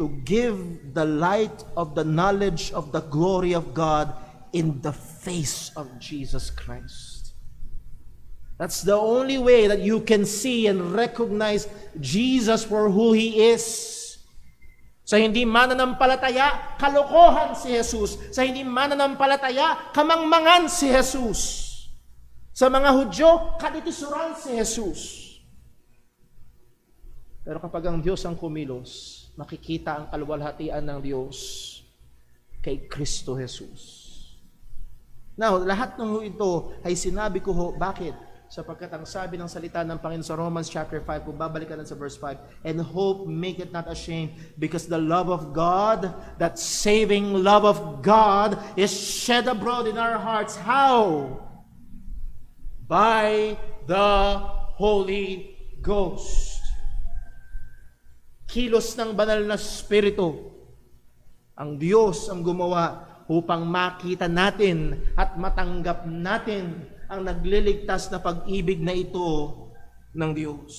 To give the light of the knowledge of the glory of God in the face of Jesus Christ. That's the only way that you can see and recognize Jesus for who He is. Sa hindi mananampalataya, kalokohan si Jesus. Sa hindi mananampalataya, kamangmangan si Jesus. Sa mga Hudyo, kaditisuran si Jesus. Pero kapag ang Diyos ang kumilos, makikita ang kaluwalhatian ng Diyos kay Kristo Jesus. Now, lahat ng ito ay sinabi ko ho, bakit? Sapagkat ang sabi ng salita ng Panginoon sa Romans chapter 5, kung babalikan sa verse 5, and hope make it not ashamed, because the love of God, that saving love of God, is shed abroad in our hearts. How? By the Holy Ghost. Kilos ng banal na Espiritu. Ang Diyos ang gumawa upang makita natin at matanggap natin ang nagliligtas na pag-ibig na ito ng Diyos.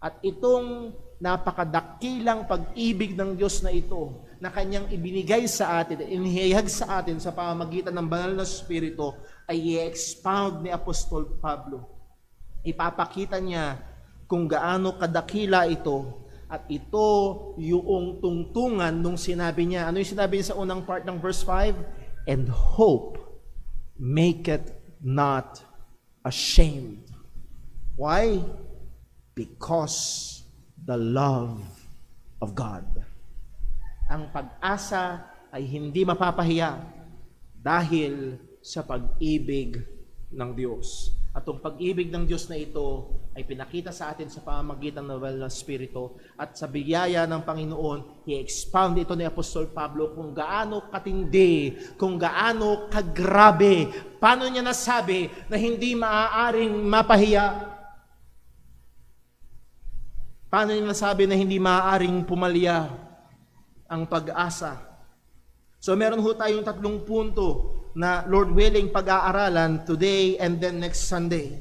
At itong napakadakilang pag-ibig ng Diyos na ito, na Kanyang ibinigay sa atin, inihayag sa atin sa pamamagitan ng banal na Espiritu, ay i-expound ni Apostol Pablo. Ipapakita niya kung gaano kadakila ito At ito yung tungtungan nung sinabi niya. Ano yung sinabi niya sa unang part ng verse 5? And hope maketh not ashamed. Why? Because the love of God. Ang pag-asa ay hindi mapapahiya dahil sa pag-ibig ng Diyos. At ang pag-ibig ng Diyos na ito ay pinakita sa atin sa pamamagitan ng banal na Espiritu. At sa biyaya ng Panginoon, i-expound ito ni Apostol Pablo kung gaano katindi, kung gaano kagrabe. Paano niya nasabi na hindi maaaring mapahiya? Paano niya nasabi na hindi maaaring pumalya ang pag-asa? So meron ho tayong 3 punto na Lord willing pag-aaralan today and then next Sunday.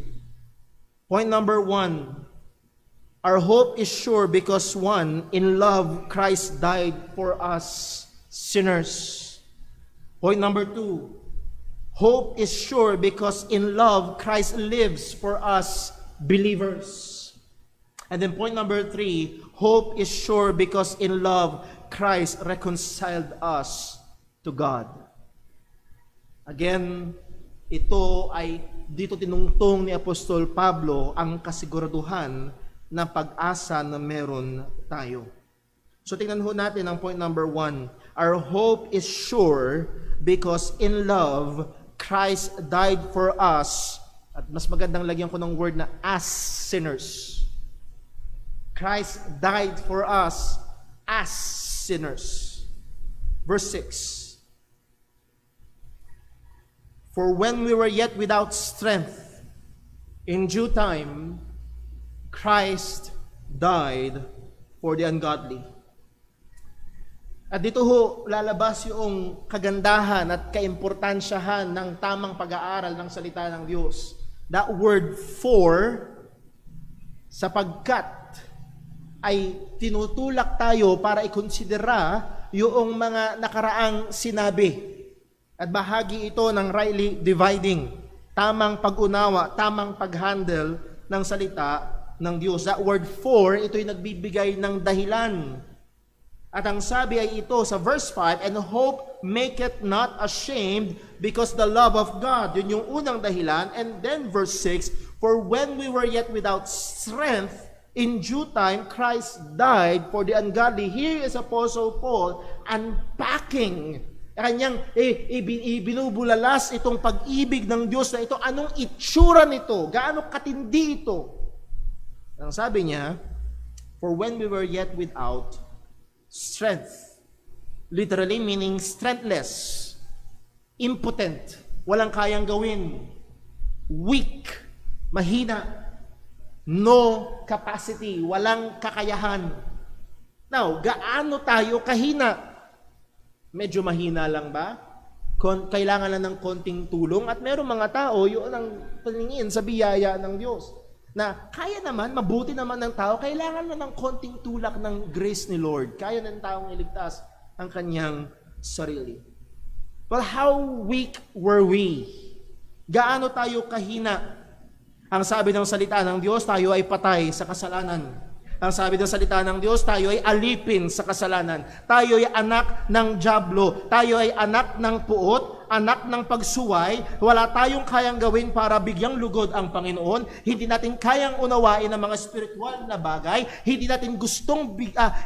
Point number 1, our hope is sure because 1, in love Christ died for us sinners. Point number 2, hope is sure because in love Christ lives for us believers. And then point number 3, hope is sure because in love Christ reconciled us to God. Again, ito ay dito tinungtong ni Apostol Pablo ang kasiguraduhan na pag-asa na meron tayo. So tingnan ho natin ang point number 1. Our hope is sure because in love Christ died for us. At mas magandang lagyan ko ng word na as sinners. Christ died for us as sinners. Verse 6. For when we were yet without strength, in due time, Christ died for the ungodly. At dito ho lalabas yung kagandahan at kaimportansyahan ng tamang pag-aaral ng salita ng Diyos. That word for, sapagkat, ay tinutulak tayo para ikonsidera yung mga nakaraang sinabi. At bahagi ito ng rightly dividing, tamang pag-unawa, tamang pag-handle ng salita ng Diyos. That word for, ito'y nagbibigay ng dahilan. At ang sabi ay ito sa verse 5, and hope maketh not ashamed because the love of God. Yun yung unang dahilan. And then verse 6, for when we were yet without strength, in due time, Christ died for the ungodly. Here is Apostle Paul unpacking kanyang ibinubulalas itong pag-ibig ng Diyos na ito. Anong itsura nito? Gaano katindi ito? Ang sabi niya, for when we were yet without strength. Literally meaning strengthless, impotent, walang kayang gawin, weak, mahina, no capacity, walang kakayahan. Now, gaano tayo kahina? Medyo mahina lang ba? Kailangan lang ng konting tulong? At meron mga tao, yun ang paningin sa biyaya ng Diyos. Na kaya naman, mabuti naman ng tao, kailangan lang ng konting tulak ng grace ni Lord. Kaya ng taong iligtas ang kanyang sarili. Well, how weak were we? Gaano tayo kahina? Ang sabi ng salita ng Diyos, tayo ay patay sa kasalanan. Ang sabi ng salita ng Diyos, tayo ay alipin sa kasalanan. Tayo ay anak ng dyablo. Tayo ay anak ng puot, anak ng pagsuway. Wala tayong kayang gawin para bigyang lugod ang Panginoon. Hindi natin kayang unawain ang mga spiritual na bagay. Hindi natin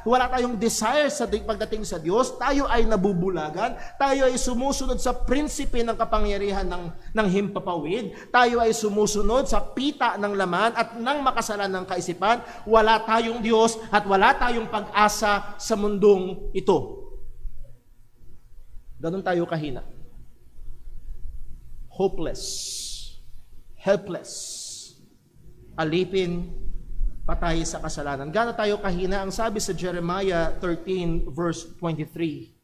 wala tayong desire sa pagdating sa Diyos. Tayo ay nabubulagan. Tayo ay sumusunod sa prinsipe ng kapangyarihan ng himpapawid. Tayo ay sumusunod sa pita ng laman at ng makasalan ng kaisipan. Wala tayong Diyos at wala tayong pag-asa sa mundong ito. Ganun tayo kahina. Hopeless, helpless, alipin, patay sa kasalanan. Gaano tayo kahina? Ang sabi sa Jeremiah 13 verse 23.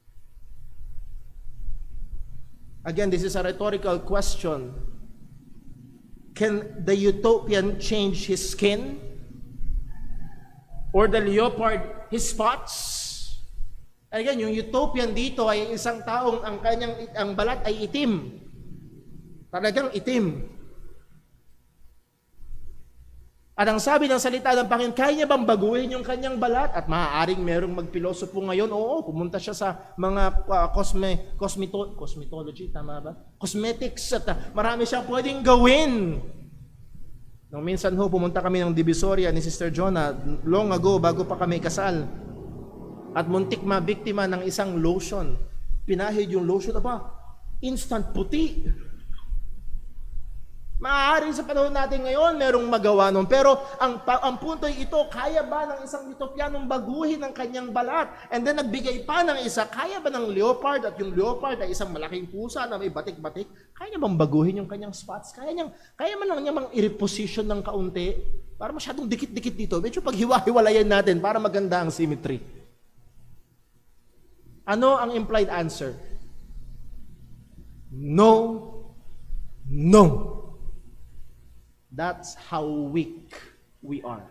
Again, this is a rhetorical question. Can the utopian change his skin? Or the leopard his spots? Again, yung utopian dito ay isang taong ang balat ay itim. Talagang itim. At ang sabi ng salita ng Panginoon, kaya niya bang baguhin yung kanyang balat? At maaaring merong magpilosopo ngayon, oo, pumunta siya sa mga cosmetology, tama ba? Cosmetics, at marami siyang pwedeng gawin. Nung minsan pumunta kami ng Divisoria ni Sister Jonah, long ago, bago pa kami kasal. At muntik mabiktima ng isang lotion. Pinahid yung lotion, instant puti. Maaaring sa panahon natin ngayon, merong magawa nun. Pero ang punto ay ito, kaya ba ng isang Ethiopianong baguhin ang kanyang balat? And then nagbigay pa ng isa, kaya ba ng leopard, at yung leopard ay isang malaking pusa na may batik-batik, kaya niya bang baguhin yung kanyang spots? Kaya man lang niya mang i-reposition ng kaunti? Para masyadong dikit-dikit dito. Medyo paghiwa-hiwalayan natin para maganda ang symmetry. Ano ang implied answer? No. No. That's how weak we are.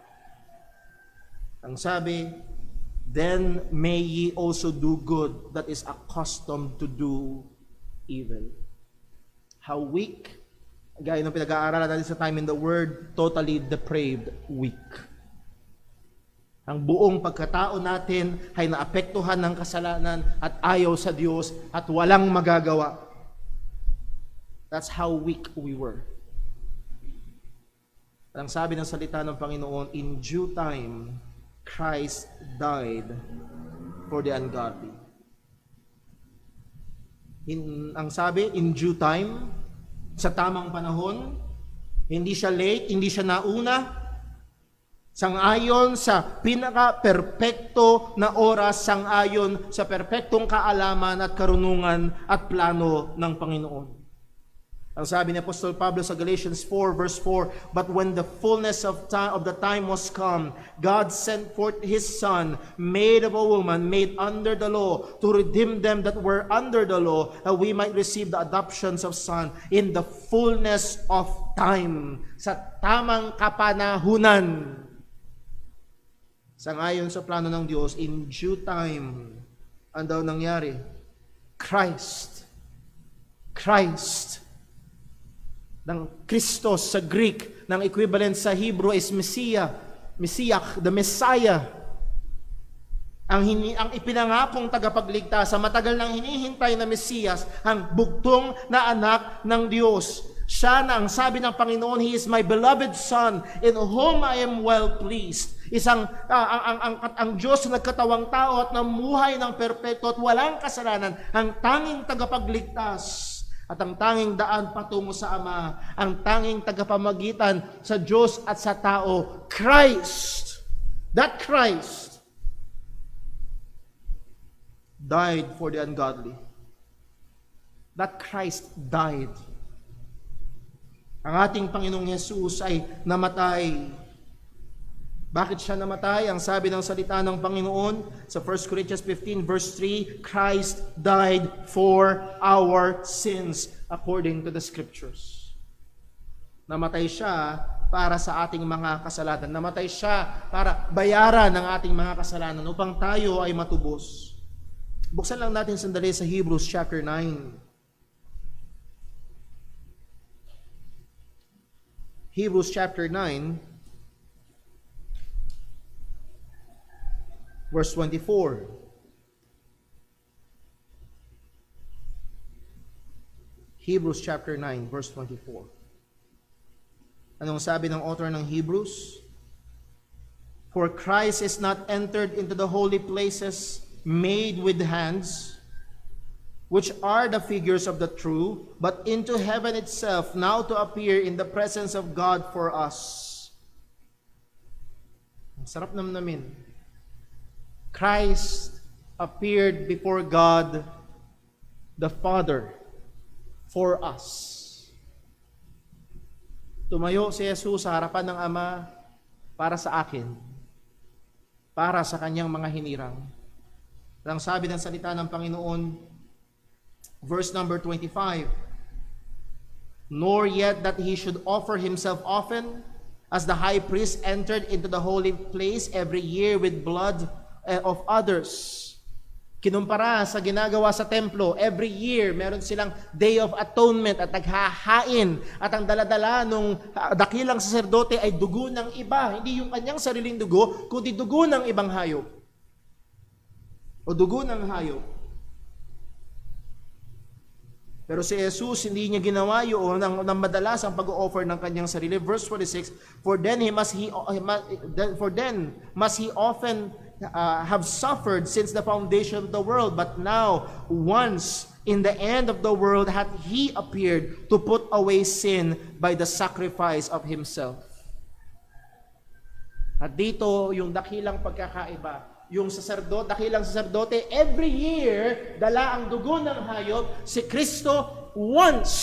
Ang sabi, then may ye also do good that is accustomed to do evil. How weak? Gaya ng pinag-aaralan natin sa Time in the Word, totally depraved, weak. Ang buong pagkatao natin ay naapektuhan ng kasalanan at ayaw sa Diyos at walang magagawa. That's how weak we were. Ang sabi ng salita ng Panginoon, in due time, Christ died for the ungodly. Ang sabi, in due time, sa tamang panahon, hindi siya late, hindi siya nauna, sang-ayon sa pinaka-perpekto na oras, sang-ayon sa perpektong kaalaman at karunungan at plano ng Panginoon. Ang sabi ni Apostol Pablo sa Galatians 4 verse 4, but when the fullness of the time was come, God sent forth His Son, made of a woman, made under the law, to redeem them that were under the law, that we might receive the adoptions of son in the fullness of time. Sa tamang kapanahunan. Sangayon sa plano ng Diyos, in due time, ang daw nangyari? Christ ng Christos sa Greek, ng equivalent sa Hebrew is Messiah, the Messiah. Ang ipinangakong tagapagligtas, sa matagal nang hinihintay na Mesiyas, ang bugtong na anak ng Diyos. Siya na ang sabi ng Panginoon, He is my beloved Son, in whom I am well pleased. Ang Diyos na nagkatawang tao at namuhay ng perpekto at walang kasalanan, ang tanging tagapagligtas. At ang tanging daan patungo sa Ama, ang tanging tagapamagitan sa Diyos at sa tao, Christ. That Christ died for the ungodly. That Christ died. Ang ating Panginoong Yesus ay namatay. Bakit siya namatay? Ang sabi ng salita ng Panginoon sa 1 Corinthians 15 verse 3, Christ died for our sins according to the Scriptures. Namatay siya para sa ating mga kasalanan. Namatay siya para bayaran ng ating mga kasalanan upang tayo ay matubos. Buksan lang natin sandali sa Hebrews chapter 9. Hebrews chapter 9 verse 24. Hebrews chapter 9, verse 24. Anong sabi ng author ng Hebrews? For Christ is not entered into the holy places made with hands, which are the figures of the true, but into heaven itself, now to appear in the presence of God for us. Ang sarap namnamin. Christ appeared before God the Father for us. Tumayo si Jesus sa harapan ng Ama para sa akin, para sa kanyang mga hinirang. Ang sabi ng salita ng Panginoon, verse number 25, nor yet that He should offer Himself often, as the high priest entered into the holy place every year with blood of others. Kinumpara sa ginagawa sa templo, every year meron silang Day of Atonement at naghahain. At ang daladala nung dakilang saserdote ay dugo ng iba. Hindi yung kanyang sariling dugo, kundi dugo ng ibang hayop. O dugo ng hayop. Pero si Jesus, hindi niya ginawa yun ng madalas ang pag-offer ng kanyang sarili. Verse 46, For then must he often have suffered since the foundation of the world. But now, once in the end of the world, hath he appeared to put away sin by the sacrifice of himself. At dito, yung dakilang pagkakaiba. Yung dakilang saserdote, every year, dala ang dugo ng hayop, si Kristo once.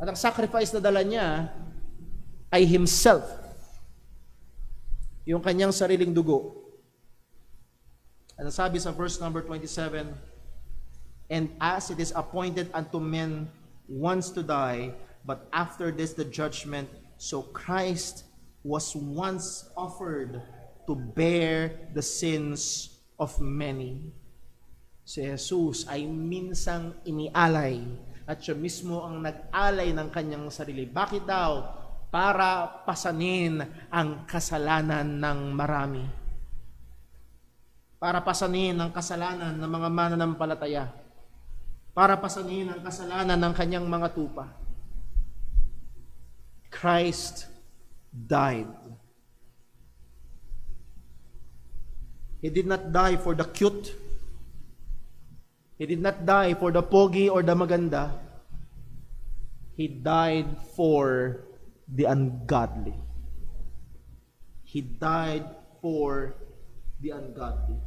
At ang sacrifice na dala niya ay himself. Yung kanyang sariling dugo. At sabi sa verse number 27, And as it is appointed unto men once to die, but after this the judgment, so Christ was once offered to bear the sins of many. Si Jesus ay minsang inialay at siya mismo ang nag-alay ng kanyang sarili. Bakit daw? Para pasanin ang kasalanan ng marami. Para pasanin ang kasalanan ng mga mananampalataya. Para pasanin ang kasalanan ng kanyang mga tupa. Christ died. He did not die for the cute. He did not die for the pogi or the maganda. He died for the ungodly. He died for the ungodly.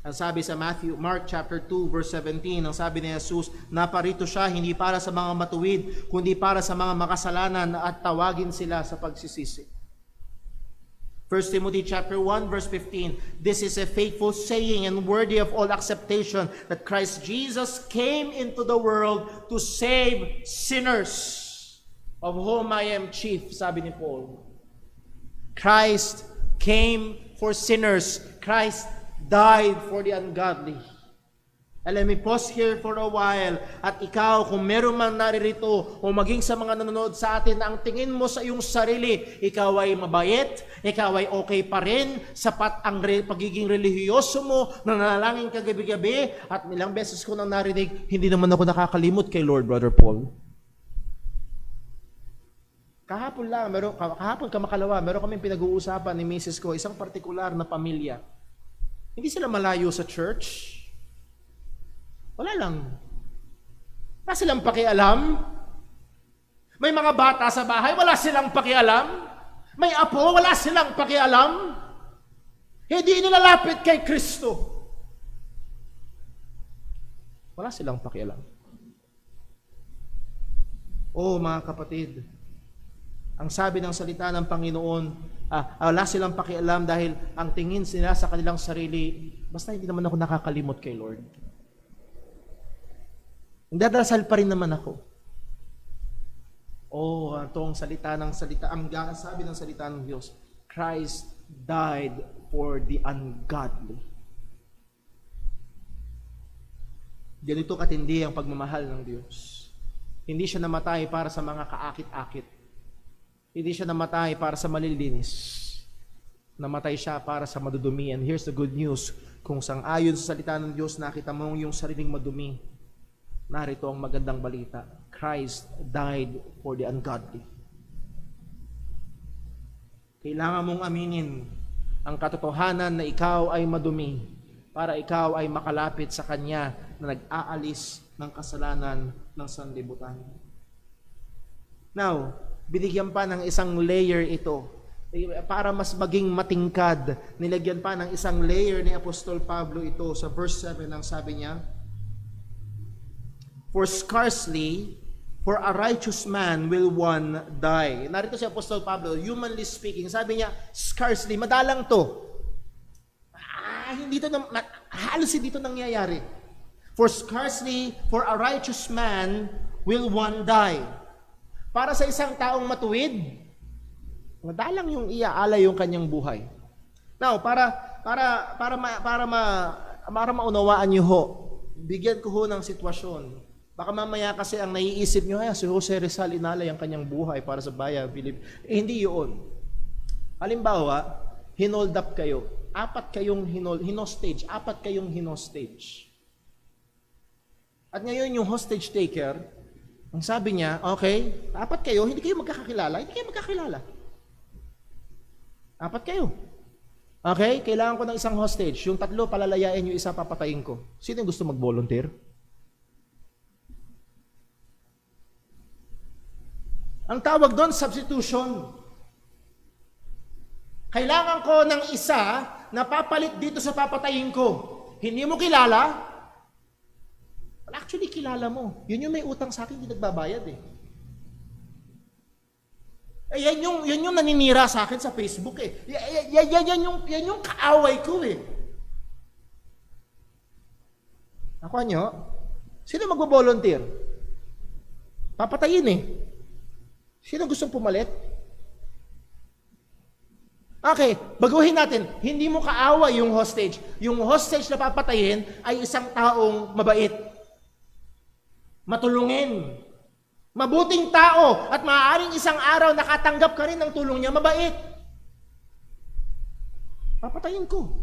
Ang sabi sa Mark chapter 2 verse 17, ang sabi ni Jesus, naparito siya hindi para sa mga matuwid, kundi para sa mga makasalanan at tawagin sila sa pagsisisi. 1 Timothy chapter 1 verse 15, This is a faithful saying and worthy of all acceptation, that Christ Jesus came into the world to save sinners, of whom I am chief, sabi ni Paul. Christ came for sinners. Christ died for the ungodly. And let me pause here for a while. At ikaw, kung meron man naririto o maging sa mga nanonood sa atin na ang tingin mo sa iyong sarili, ikaw ay mabait, ikaw ay okay pa rin, sapat ang pagiging relihiyoso mo, nanalangin ka gabi-gabi, at ilang beses ko nang narinig, hindi naman ako nakakalimot kay Lord, Brother Paul. Kahapon kamakalawa, meron kaming pinag-uusapan ni Mrs. ko, isang partikular na pamilya. Hindi sila malayo sa church. Wala lang. Wala silang pakialam. May mga bata sa bahay, wala silang pakialam. May apo, wala silang pakialam. Hindi nilalapit kay Kristo. Wala silang pakialam. Oh, mga kapatid, ang sabi ng salita ng Panginoon, wala silang pakialam dahil ang tingin sila sa kanilang sarili, basta hindi naman ako nakakalimot kay Lord. Nagdadasal pa rin naman ako. Oh, itong salita, ang sabi ng salita ng Diyos, Christ died for the ungodly. Ganito katindi ang pagmamahal ng Diyos. Hindi siya namatay para sa mga kaakit-akit. Hindi siya namatay para sa malilinis. Namatay siya para sa madudumi. And here's the good news. Kung sang-ayon sa salita ng Diyos, nakita mo yung sariling madumi, narito ang magandang balita. Christ died for the ungodly. Kailangan mong aminin ang katotohanan na ikaw ay madumi para ikaw ay makalapit sa Kanya na nag-aalis ng kasalanan ng sanlibutan. Now, binigyan pa ng isang layer ito. Para mas maging matingkad, nilagyan pa ng isang layer ni Apostol Pablo ito. Sa verse 7 ang sabi niya, For scarcely, for a righteous man will one die. Narito si Apostol Pablo, humanly speaking, sabi niya, scarcely, madalang to. Halos hindi ito nangyayari. For scarcely, for a righteous man will one die. Para sa isang taong matuwid, madalang yung iaalay yung kanyang buhay. Now, para para maunawaan niyo ho, bigyan ko ho ng sitwasyon. Baka mamaya kasi ang naiisip niyo, si Jose Rizal inalay ang kanyang buhay para sa bayan, hindi yun. Halimbawa, hinold up kayo. Apat kayong hinostage. At ngayon yung hostage taker, ang sabi niya, okay, apat kayo, hindi kayo magkakakilala. Apat kayo. Okay, kailangan ko ng isang hostage. Yung tatlo, palalayain yung isa, papatayin ko. Sino yung gusto mag-volunteer? Ang tawag doon, substitution. Kailangan ko ng isa na papalit dito sa papatayin ko. Hindi mo kilala? Actually, kilala mo. Yun yung may utang sa akin, hindi nagbabayad eh. Yan yung naninira sa akin sa Facebook eh. Yan yung kaaway ko eh. Ako nyo, sino magbo-volunteer? Papatayin eh. Sino gustong pumalit? Okay, baguhin natin. Hindi mo kaaway yung hostage. Yung hostage na papatayin ay isang taong mabait. Matulungin. Mabuting tao at maaaring isang araw nakatanggap ka rin ng tulong niya, mabait. Papatayin ko.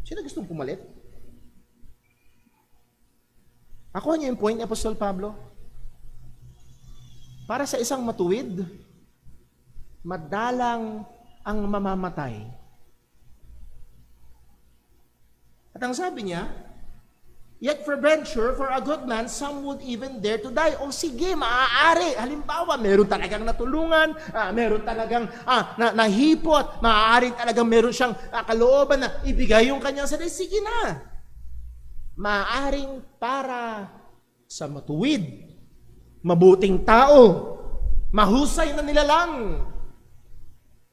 Sino gustong pumalit? Ako niyo yung point ni Apostol Pablo. Para sa isang matuwid, madalang ang mamamatay. At ang sabi niya, yet for venture, for a good man, some would even dare to die. O sige, maaari. Halimbawa, meron talagang natulungan, meron talagang nahipot, maaari talagang meron siyang kalooban na ibigay yung kanyang sarili. Sige na. Maaaring para sa matuwid, mabuting tao, mahusay na nilalang.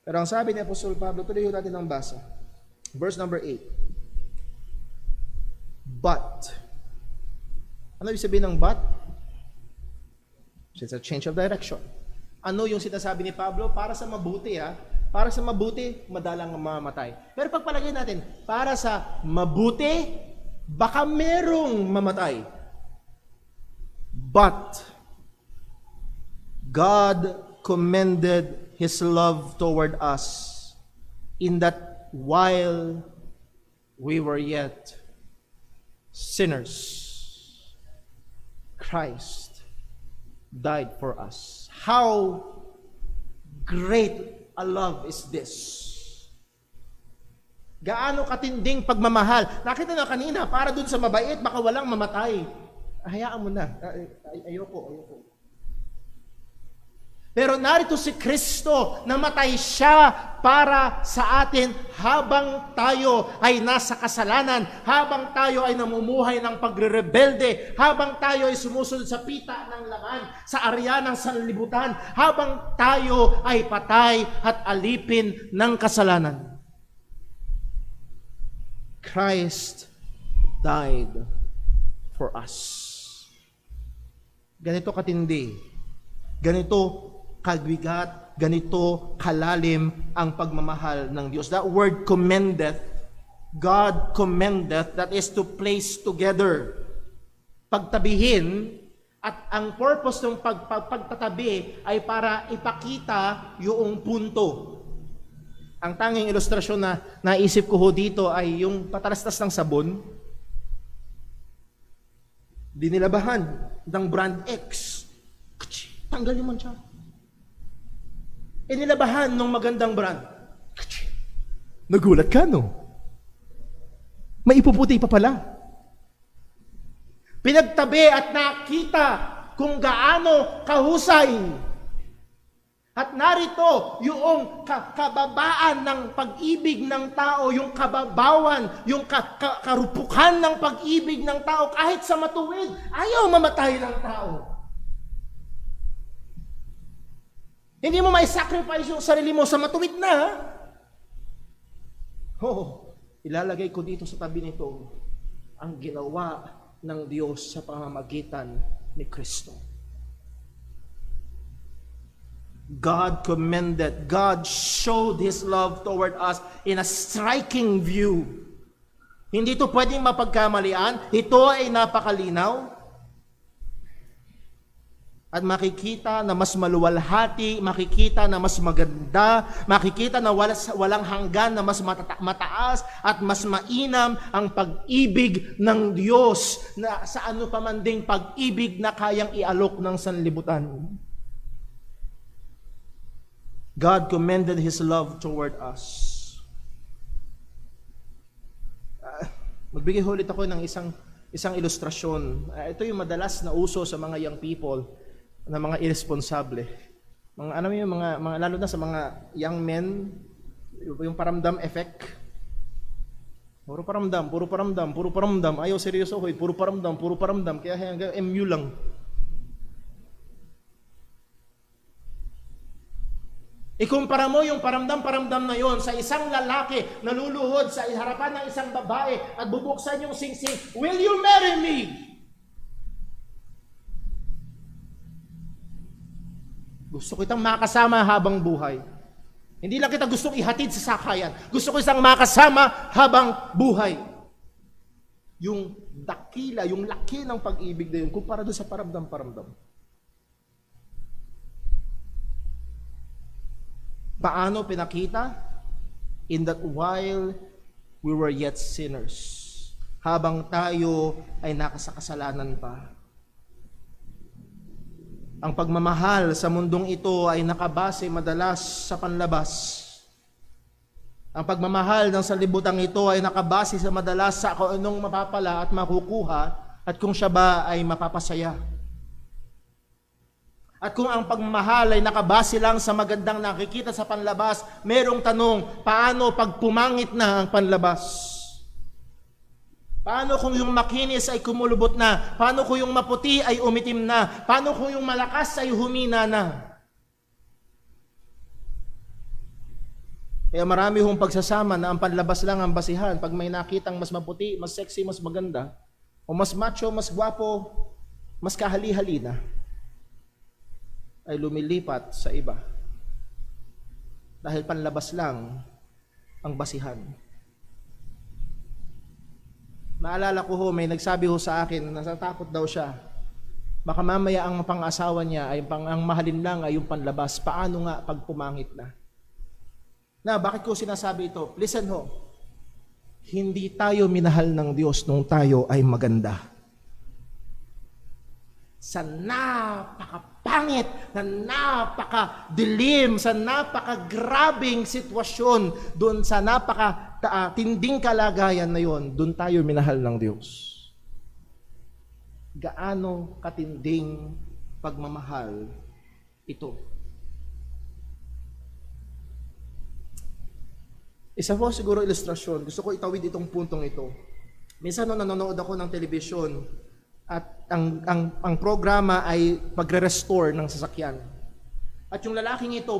Pero ang sabi ni Apostol Pablo, tuloy natin ang basa. Verse number 8. But, ano ibig sabihin ng but? It's a change of direction. Ano yung sinasabi ni Pablo? Para sa mabuti Para sa mabuti, madalang mamamatay. Pero pagpalagay natin, para sa mabuti, baka merong mamatay. But, God commended His love toward us in that while we were yet sinners, Christ died for us. How great a love is this? Gaano katinding pagmamahal. Nakita na kanina, para dun sa mabait, baka walang mamatay. Hayaan mo na. Ayoko. Pero narito si Kristo, namatay siya para sa atin habang tayo ay nasa kasalanan, habang tayo ay namumuhay ng pagre-rebelde, habang tayo ay sumusunod sa pita ng laman, sa arya ng sanlibutan, habang tayo ay patay at alipin ng kasalanan. Christ died for us. Ganito katindi, ganito kabigat, ganito kalalim ang pagmamahal ng Diyos. That word commendeth, God commendeth, that is to place together. Pagtabihin, at ang purpose ng pagtatabi ay para ipakita yung punto. Ang tanging ilustrasyon na naisip ko dito ay yung patalastas ng sabon, dinilabahan ng brand X. Tanggal yung mancha. Inilabahan ng magandang brand. Nagulat ka, no? May ipuputi pa pala. Pinagtabi at nakita kung gaano kahusay. At narito yung kababaan ng pag-ibig ng tao, yung kababawan, yung karupukan ng pag-ibig ng tao kahit sa matuwid. Ayaw mamatay ng tao. Hindi mo may sacrifice yung sarili mo sa matuwid na. Ilalagay ko dito sa tabi nito ang ginawa ng Diyos sa pamamagitan ni Kristo. God commended, God showed His love toward us in a striking view. Hindi ito pwedeng mapagkamalian. Ito ay napakalinaw. At makikita na mas maluwalhati, makikita na mas maganda, makikita na walang hanggan, na mas mataas at mas mainam ang pag-ibig ng Diyos na sa ano pa man ding pag-ibig na kayang ialok ng sanlibutan. God commended His love toward us. Magbigay ulit ako ng isang ilustrasyon. Ito yung madalas na uso sa mga young people, na mga irresponsable. Mga ano yung mga lalo na sa mga young men, yung paramdam effect. Puro paramdam. Ayaw seryoso, puro paramdam. Kaya hanggang MU lang. Ikumpara mo yung paramdam na yon sa isang lalaki na luluhod sa harapan ng isang babae at bubuksan yung singsing, "Will you marry me?" Gusto ko itang makasama habang buhay. Hindi lang kita gustong ihatid sa sakayan. Gusto ko isang makasama habang buhay. Yung dakila, yung laki ng pag-ibig na yun, kumpara doon sa paramdam. Paano pinakita? In that while we were yet sinners, habang tayo ay nakasakasalanan pa. Ang pagmamahal sa mundong ito ay nakabase madalas sa panlabas. Ang pagmamahal ng sanlibutan ito ay nakabase sa madalas sa kung anong mapapala at makukuha at kung siya ba ay mapapasaya. At kung ang pagmamahal ay nakabase lang sa magandang nakikita sa panlabas, merong tanong, paano pag pumangit na ang panlabas? Paano kung yung makinis ay kumulubot na? Paano kung yung maputi ay umitim na? Paano kung yung malakas ay humina na? Kaya marami hong pagsasama na ang panlabas lang ang basihan. Pag may nakitang mas maputi, mas sexy, mas maganda, o mas macho, mas gwapo, mas kahali-hali na, ay lumilipat sa iba. Dahil panlabas lang ang basihan. Naalala ko may nagsabi sa akin, natatakot daw siya. Baka mamaya ang pang-asawa niya, ang mahalin lang ay yung panlabas. Paano nga pag pumangit na? Bakit ko sinasabi ito? Listen ho, hindi tayo minahal ng Diyos nung tayo ay maganda. Sa napakapangit, na napakadilim, sa napakagrabing sitwasyon, doon sa napakatinding kalagayan na yon, doon tayo minahal ng Diyos. Gaano katinding pagmamahal ito? Isa po siguro ilustrasyon. Gusto ko itawid itong puntong ito. Minsan nung nanonood ako ng telebisyon, at ang programa ay pagre-restore ng sasakyan. At yung lalaking ito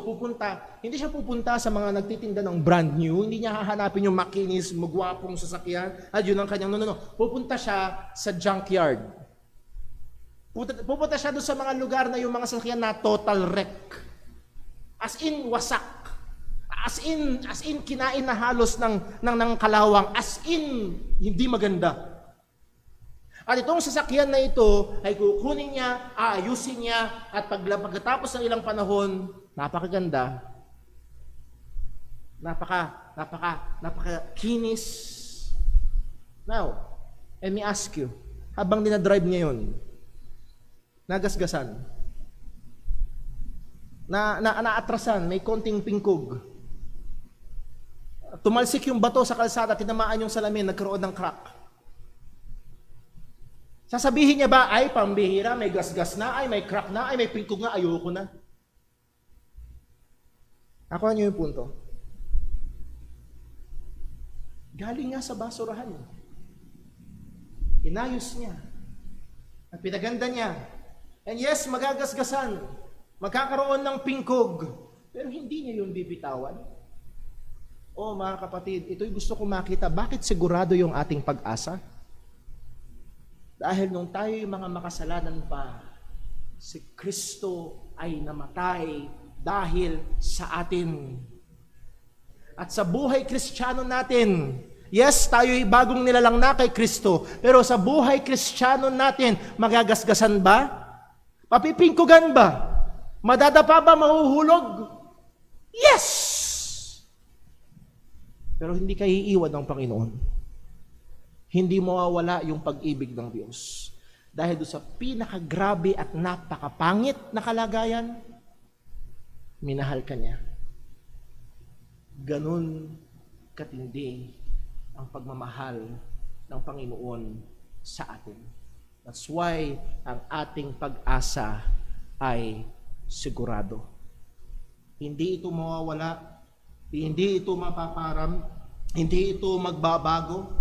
hindi siya pupunta sa mga nagtitinda ng brand new, hindi niya hahanapin yung makinis, magwapong sasakyan, at yun ang kanyang pupunta siya sa junkyard. Pupunta siya doon sa mga lugar na yung mga sasakyan na total wreck. As in wasak. As in kinain na halos ng kalawang. As in hindi maganda. At itong sasakyan na ito ay kukunin niya, aayusin niya, at pagkatapos ng ilang panahon, napakaganda, napaka-kinis. Now, let me ask you, habang dinadrive niya yun, nagasgasan, naatrasan, may konting pingkog, tumalsik yung bato sa kalsada, tinamaan yung salamin, nagkaroon ng crack. Sasabihin niya ba, ay pambihira, may gasgas na, ay may crack na, ay may pingkog na, ayoko na. Nakuha niyo yung punto. Galing nga sa basurahan. Inayos niya. At pinaganda niya. And yes, magagasgasan. Magkakaroon ng pingkog. Pero hindi niya yung bibitawan. Oh mga kapatid, ito'y gusto ko makita. Bakit sigurado yung ating pag-asa? Dahil nung tayo yung mga makasalanan pa, si Kristo ay namatay dahil sa atin. At sa buhay Kristiyano natin, yes, tayo'y bagong nilalang na kay Kristo, pero sa buhay Kristiyano natin, magagasgasan ba? Papipingkugan ba? Madadapa ba? Mahuhulog? Yes! Pero hindi kayo iiwan ng Panginoon. Hindi mawawala yung pag-ibig ng Diyos. Dahil doon sa pinakagrabe at napakapangit na kalagayan, minahal ka niya. Ganun katindi ang pagmamahal ng Panginoon sa atin. That's why ang ating pag-asa ay sigurado. Hindi ito mawawala, hindi ito mapaparam, hindi ito magbabago.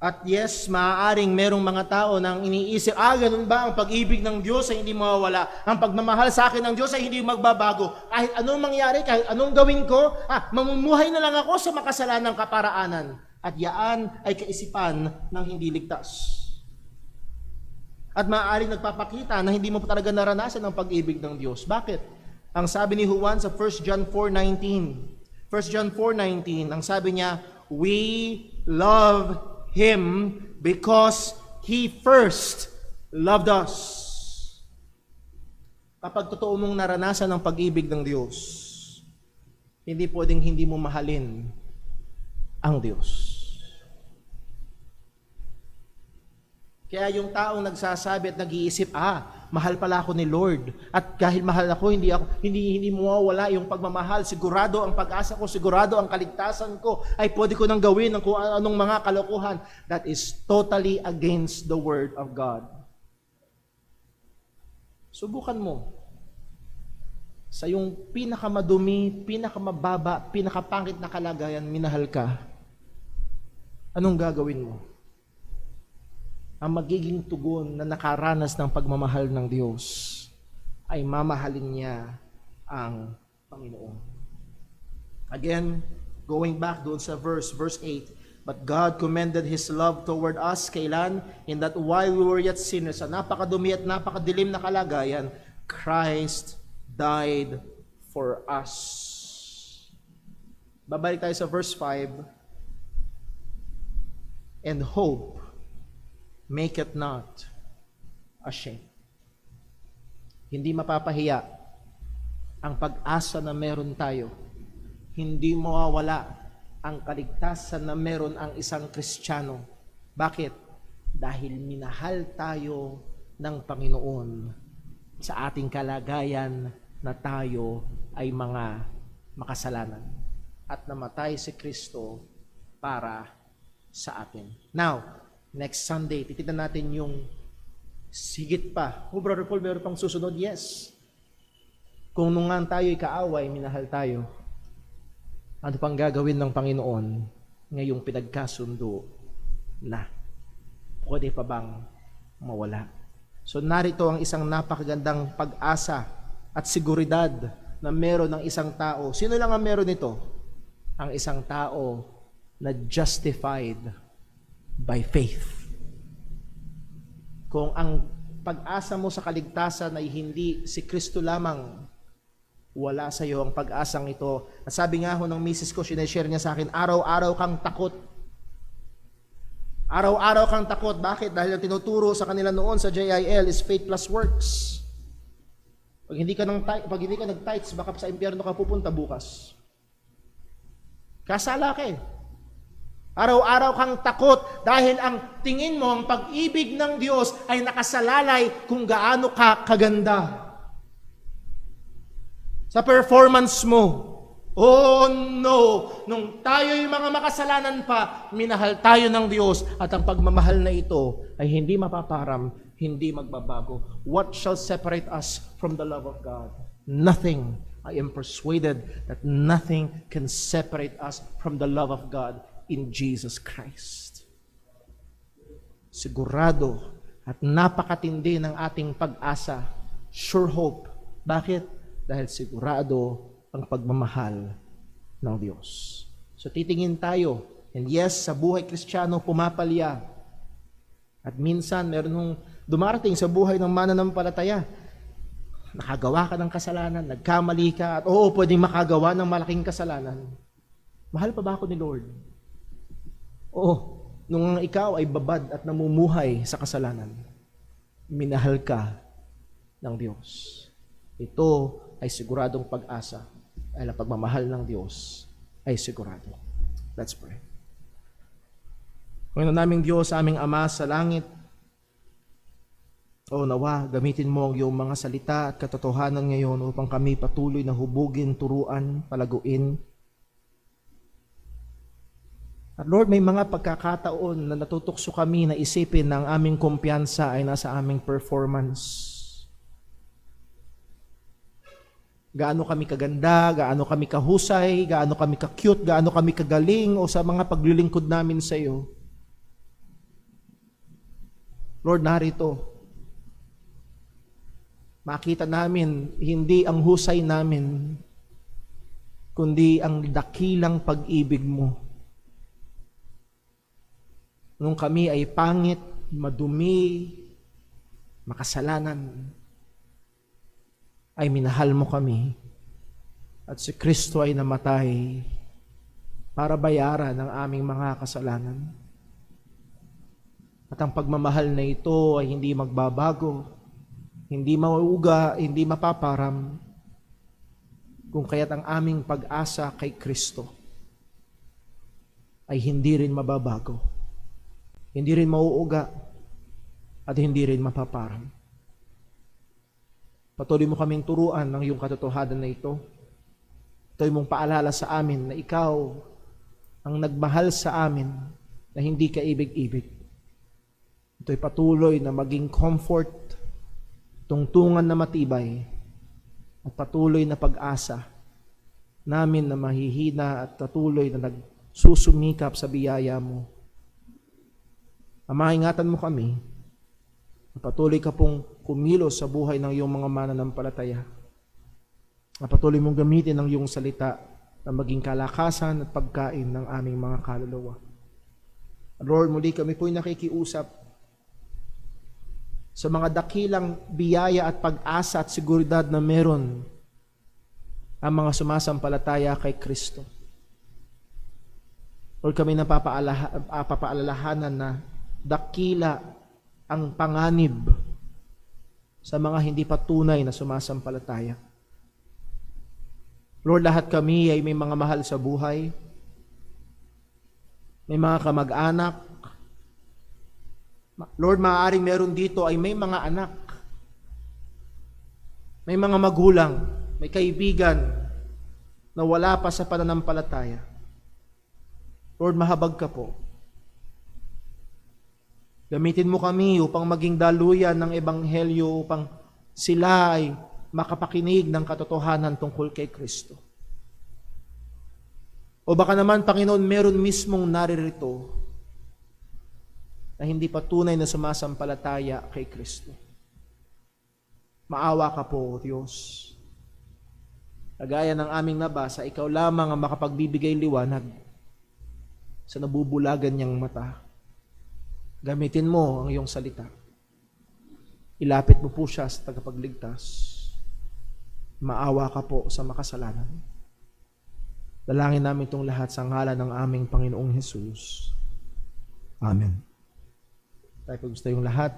At yes, maaaring merong mga tao nang iniisip, ganun ba ang pag-ibig ng Diyos ay hindi mawawala? Ang pagmamahal sa akin ng Diyos ay hindi magbabago. Kahit anong mangyari, kahit anong gawin ko, mamumuhay na lang ako sa makasalanang kaparaanan. At yaan ay kaisipan ng hindi ligtas. At maaaring nagpapakita na hindi mo talaga naranasan ang pag-ibig ng Diyos. Bakit? Ang sabi ni Juan sa 1 John 4:19. 1 John 4:19, ang sabi niya, we love Him because He first loved us. Kapag totoo mong naranasan ang pag-ibig ng Diyos, hindi pwedeng hindi mo mahalin ang Diyos. Kaya yung taong nagsasabi at nag-iisip, mahal pala ako ni Lord. At dahil mahal ako, hindi mawawala yung pagmamahal. Sigurado ang pag-asa ko, sigurado ang kaligtasan ko, ay pwede ko nang gawin ng kung anong mga kalokohan. That is totally against the Word of God. Subukan mo. Sa yung pinakamadumi, pinakamababa, pinakapangit na kalagayan, minahal ka. Anong gagawin mo? Ang magiging tugon na nakaranas ng pagmamahal ng Diyos ay mamahalin niya ang Panginoon. Again, going back doon sa verse 8, but God commended His love toward us, kailan? In that while we were yet sinners, sa napakadumi at napakadilim na kalagayan, Christ died for us. Babalik tayo sa verse 5. And hope make it not ashamed. Hindi mapapahiya ang pag-asa na meron tayo. Hindi mawawala ang kaligtasan na meron ang isang Kristiyano. Bakit? Dahil minahal tayo ng Panginoon sa ating kalagayan na tayo ay mga makasalanan at namatay si Kristo para sa atin. Now, next Sunday, titignan natin yung sigit pa. Brother Paul, meron pang susunod? Yes. Kung nung nga tayo'y kaaway, minahal tayo, ano pang gagawin ng Panginoon ngayong pinagkasundo na? Pwede pa bang mawala? So narito ang isang napakagandang pag-asa at seguridad na meron ng isang tao. Sino lang ang meron nito? Ang isang tao na justified by faith. Kung ang pag-asa mo sa kaligtasan ay hindi si Kristo lamang, wala sa iyo ang pag-asang ito. At sabi nga ho ng misis ko, sineshare niya sa akin, araw-araw kang takot. Araw-araw kang takot. Bakit? Dahil ang tinuturo sa kanila noon sa JIL is faith plus works. Pag hindi ka nag-tithes, baka sa impyerno ka pupunta bukas. Kasala ka eh. Araw-araw kang takot dahil ang tingin mo, ang pag-ibig ng Diyos ay nakasalalay kung gaano ka kaganda. Sa performance mo. Oh no! Nung tayo'y mga makasalanan pa, minahal tayo ng Diyos at ang pagmamahal na ito ay hindi mapaparam, hindi magbabago. What shall separate us from the love of God? Nothing. I am persuaded that nothing can separate us from the love of God in Jesus Christ. Sigurado at napakatindi ng ating pag-asa. Sure hope. Bakit? Dahil sigurado ang pagmamahal ng Diyos. So titingin tayo. And yes, sa buhay Kristiyano pumapalya. At minsan meron nung dumarating sa buhay ng mananampalataya. nakagawa ka ng kasalanan, nagkamali ka, at oo, pwedeng makagawa ng malaking kasalanan. Mahal pa ba ako ni Lord? Oo, nung ikaw ay babad at namumuhay sa kasalanan, minahal ka ng Diyos. Ito ay siguradong pag-asa, dahil ang pagmamahal ng Diyos ay sigurado. Let's pray. Panginoon naming Diyos, aming Ama sa langit, o nawa, gamitin mo ang iyong mga salita at katotohanan ngayon upang kami patuloy na hubugin, turuan, palaguin. At Lord, may mga pagkakataon na natutokso kami na isipin na ang aming kumpiyansa ay nasa aming performance. Gaano kami kaganda, gaano kami kahusay, gaano kami ka-cute, gaano kami kagaling o sa mga paglilingkod namin sa iyo. Lord, narito, makita namin hindi ang husay namin, kundi ang dakilang pag-ibig mo. Nung kami ay pangit, madumi, makasalanan, ay minahal mo kami. At si Kristo ay namatay para bayaran ang aming mga kasalanan. At ang pagmamahal na ito ay hindi magbabago, hindi mauuga, hindi mapaparam, kung kaya't ang aming pag-asa kay Kristo ay hindi rin mababago, hindi rin mauuga, at hindi rin mapaparam. Patuloy mo kaming turuan ng iyong katotohanan na ito. Ito'y mong paalala sa amin na ikaw ang nagmahal sa amin na hindi kaibig-ibig. Ito'y patuloy na maging comfort, tungtungan na matibay, at patuloy na pag-asa namin na mahihina at patuloy na nagsusumikap sa biyaya mo. Ama, ingatan mo kami. Patuloy ka pong kumilos sa buhay ng iyong mga mananampalataya. Patuloy mong gamitin ang iyong salita na maging kalakasan at pagkain ng aming mga kaluluwa. Lord, muli kami po'y nakikiusap sa mga dakilang biyaya at pag-asa at seguridad na meron ang mga sumasampalataya kay Kristo. Lord, kami napapaalalahanan na dakila ang panganib sa mga hindi patunay na sumasampalataya. Lord, lahat kami ay may mga mahal sa buhay, may mga kamag-anak. Lord, maaaring meron dito ay may mga anak, may mga magulang, may kaibigan na wala pa sa pananampalataya. Lord, mahabag ka po. Gamitin mo kami upang maging daluyan ng Ebanghelyo upang sila ay makapakinig ng katotohanan tungkol kay Kristo. O baka naman, Panginoon, meron mismong naririto na hindi patunay na sumasampalataya kay Kristo. Maawa ka po, Diyos. Kagaya ng aming nabasa, ikaw lamang ang makapagbibigay liwanag sa nabubulagan niyang mata. Gamitin mo ang iyong salita. Ilapit mo po siya sa tagapagligtas. Maawa ka po sa makasalanan. Dalangin namin itong lahat sa ngalan ng aming Panginoong Hesus. Amen. Tayo pag gusto yung lahat,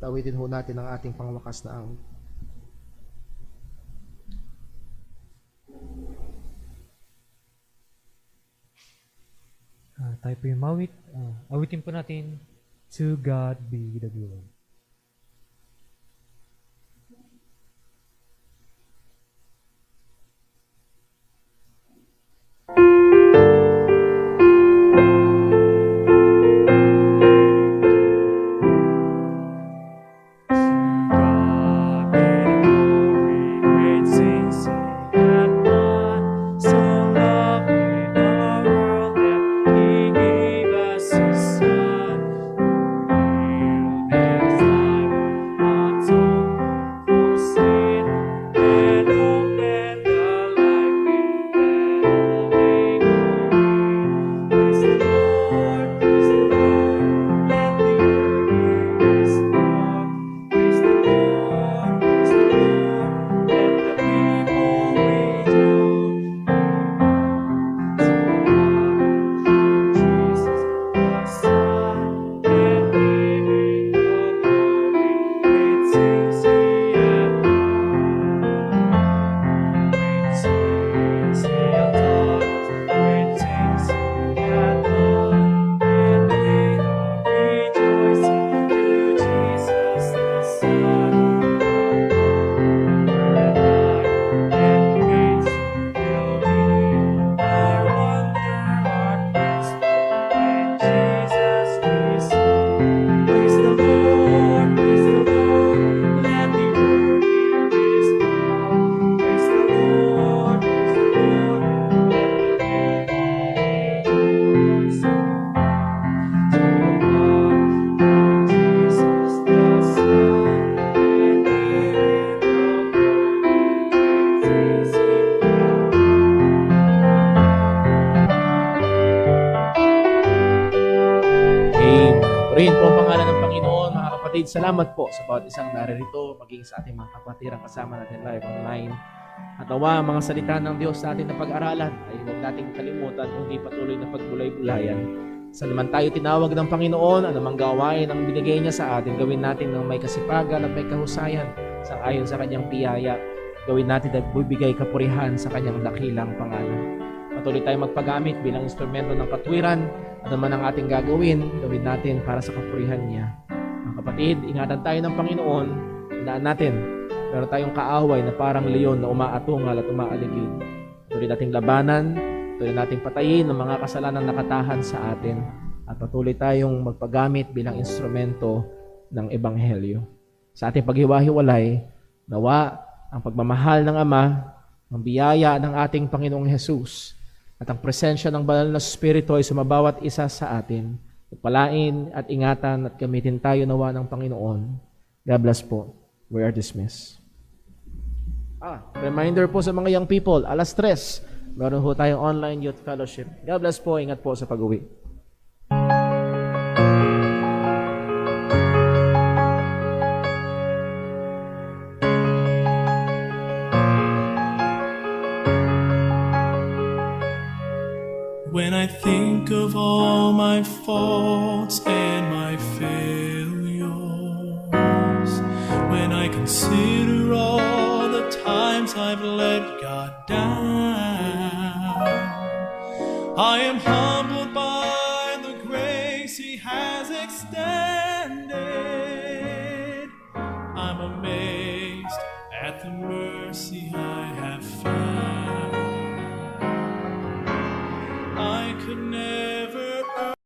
tawitin ho natin ang ating pangwakas na awit. Tayo po yung mawit. Awitin po natin, To God be the glory. To kapatid, salamat po sa bawat isang naririto, maging sa ating mga kapatirang kasama natin live online. At nawa ang mga salita ng Diyos sa atin na pag-aralan ay huwag nating kalimutan o hindi patuloy na pagbulay-bulayan. Sa naman tayo tinawag ng Panginoon, anumang gawain ang binigay niya sa atin, gawin natin ng may kasipagan at may kahusayan sa ayon sa kanyang biyaya. Gawin natin at bibigay kapurihan sa kanyang dakilang pangalan. Patuloy tayong magpagamit bilang instrumento ng katwiran. Ano man ang ating gagawin, gawin natin para sa kapurihan niya. Mga kapatid, ingatan tayo ng Panginoon. Tandaan natin, meron tayong kaaway na parang leon na umaatungal at umaaligid. Tuloy nating labanan, tuloy nating patayin ang mga kasalanan nakatahan sa atin. At patuloy tayong magpagamit bilang instrumento ng Ebanghelyo. Sa ating paghiwa-hiwalay, nawa ang pagmamahal ng Ama, ang biyaya ng ating Panginoong Hesus, at ang presensya ng banal na Espiritu ay sumabawat isa sa atin. Palain at ingatan at gamitin tayo nawa ng Panginoon. God bless po. We are dismissed. Reminder po sa mga young people, 3:00, meron po tayong online youth fellowship. God bless po. Ingat po sa pag-uwi. When I think of all my faults and my failures, when I consider all the times I've let God down, I am humble.